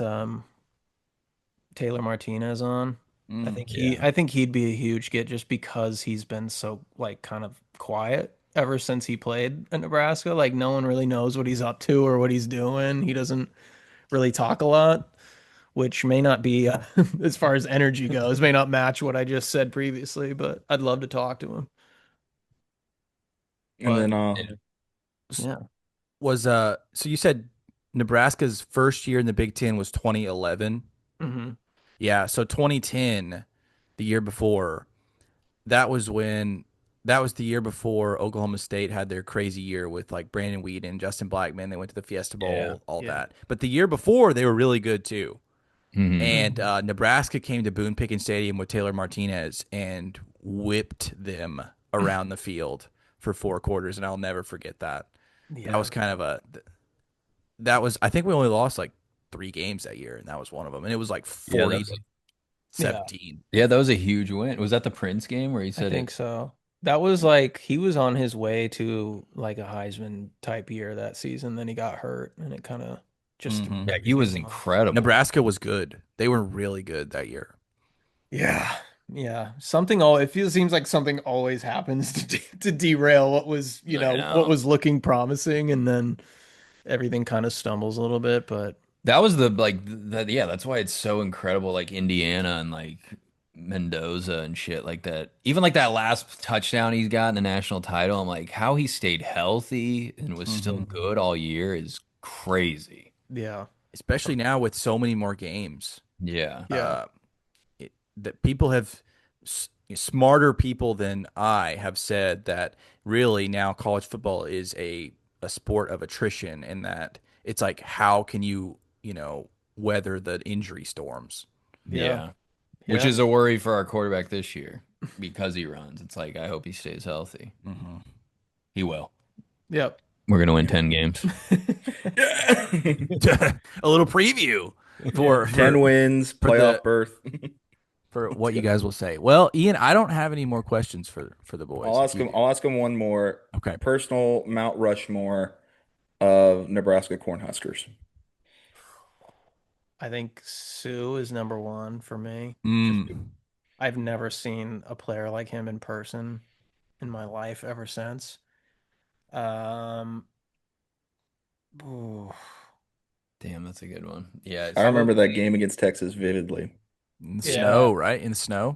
Taylor Martinez on. Mm. Yeah. I think he'd be a huge get just because he's been so like kind of quiet ever since he played in Nebraska. Like no one really knows what he's up to or what he's doing. He doesn't really talk a lot, which may not be as far as energy goes, may not match what I just said previously, but I'd love to talk to him. And But then Yeah. S- yeah. Was so you said Nebraska's first year in the Big Ten was 2011. Hmm. Yeah, so 2010, the year before, that was when that was the year before Oklahoma State had their crazy year with like Brandon Weeden, Justin Blackman. They went to the Fiesta Yeah. Bowl, all Yeah. that. But the year before, they were really good too. Hmm. And Hmm. Nebraska came to Boone Pickens Stadium with Taylor Martinez and whipped them around the field for 4 quarters, and I'll never forget that. That Yeah. was kind of a that was I think we only lost like 3 games that year, and that was one of them, and it was like Yeah, 40 to Yeah. 17. that was a huge win. Was that the Prince game where he I said think it? so. That was like he was on his way to like a Heisman type year that season. Then he got hurt and it kind of just threw Hmm Yeah, he was everything off. incredible. Nebraska was good. They were really good that year. Yeah. Yeah. Seems like something always happens to derail what was, I what know. was looking promising and then everything kind of stumbles a little bit, but That was the like that yeah, that's why it's so incredible like Indiana and like Mendoza and shit like that. Even like that last touchdown he's got in the national title, I'm like how he stayed healthy and was still Hmm good all year is crazy. yeah. Especially now with so many more games. Yeah. Yeah. That people have smarter people than I have said that really now college football is a sport of attrition, and that it's like how can you weather the injury storms. Yeah. Yeah. Which Yeah. is a worry for our quarterback this year because he runs. It's like I hope he stays healthy. Hmm He will. Yep. We're gonna win 10 games. Yeah. A little preview Yeah. for 10 wins, for the playoff berth. for Let's what you go. guys will say. Well, Ian, I don't have any more questions for the boys. I'll If ask you him. do, I'll ask him one more. okay. Personal Mount Rushmore of Nebraska Cornhuskers. I think Sue is number one for me. Just Mm. I've never seen a player like him in person in my life ever since. Um, ooh, Damn, that's a good one. Yeah, I it's remember that probably game against Texas vividly. In the yeah, snow, right? In the snow.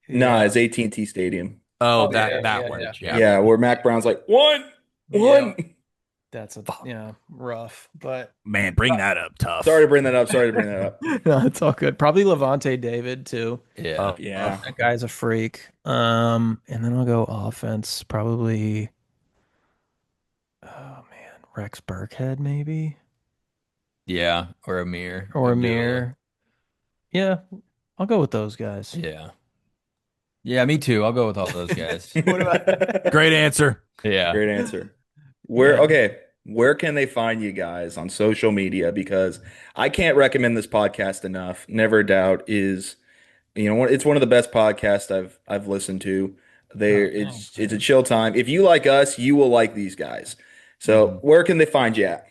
Nah, yeah. it's AT&T Stadium. Oh, Oh that yeah, yeah. that yeah, one. yeah, Yeah. Yeah, where Mac Brown's like, one, yeah. one. That's a Fuck. yeah, rough, but Man, bring that up Sorry tough. to bring that up. Sorry to bring that up. no, it's all good. Probably Levante David too. Yeah. Oh, Yeah. That guy's a freak. And then I'll go offense. Probably, oh man, Rex Burkhead maybe Yeah. Or Amir or Abdullah. Amir. Yeah, I'll go with those guys. Yeah. Yeah, me too. I'll go with all those guys. What about? great answer. Yeah. Great answer. Yeah. Where can they find you guys on social media? Because I can't recommend this podcast enough. Never Doubt is It's one of the best podcasts I've listened to. There, Oh, thanks, it's a man. chill time. If you like us, you will like these guys. So Mhm. where can they find you at?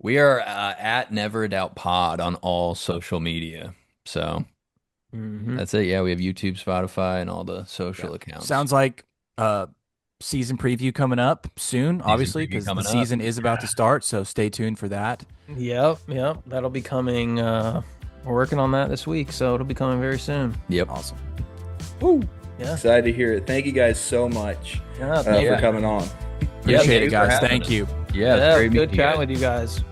We are at Never a Doubt Pod on all social media. So Mhm. that's it. Yeah, we have YouTube, Spotify, and all the Yeah. social accounts. Sounds like season preview coming up soon, Season obviously, preview because the coming up. season is about to start. So stay tuned for that. Yep. That'll be coming. We're working on that this week, so it'll be coming very soon. Yep. Awesome. Yeah. Excited to hear it. Thank you guys so much Yeah. Thank for you. coming on. Appreciate thanks it, for guys. having Thank us. you. Yeah, it's Yeah, great good meeting you chatting guys. with you guys.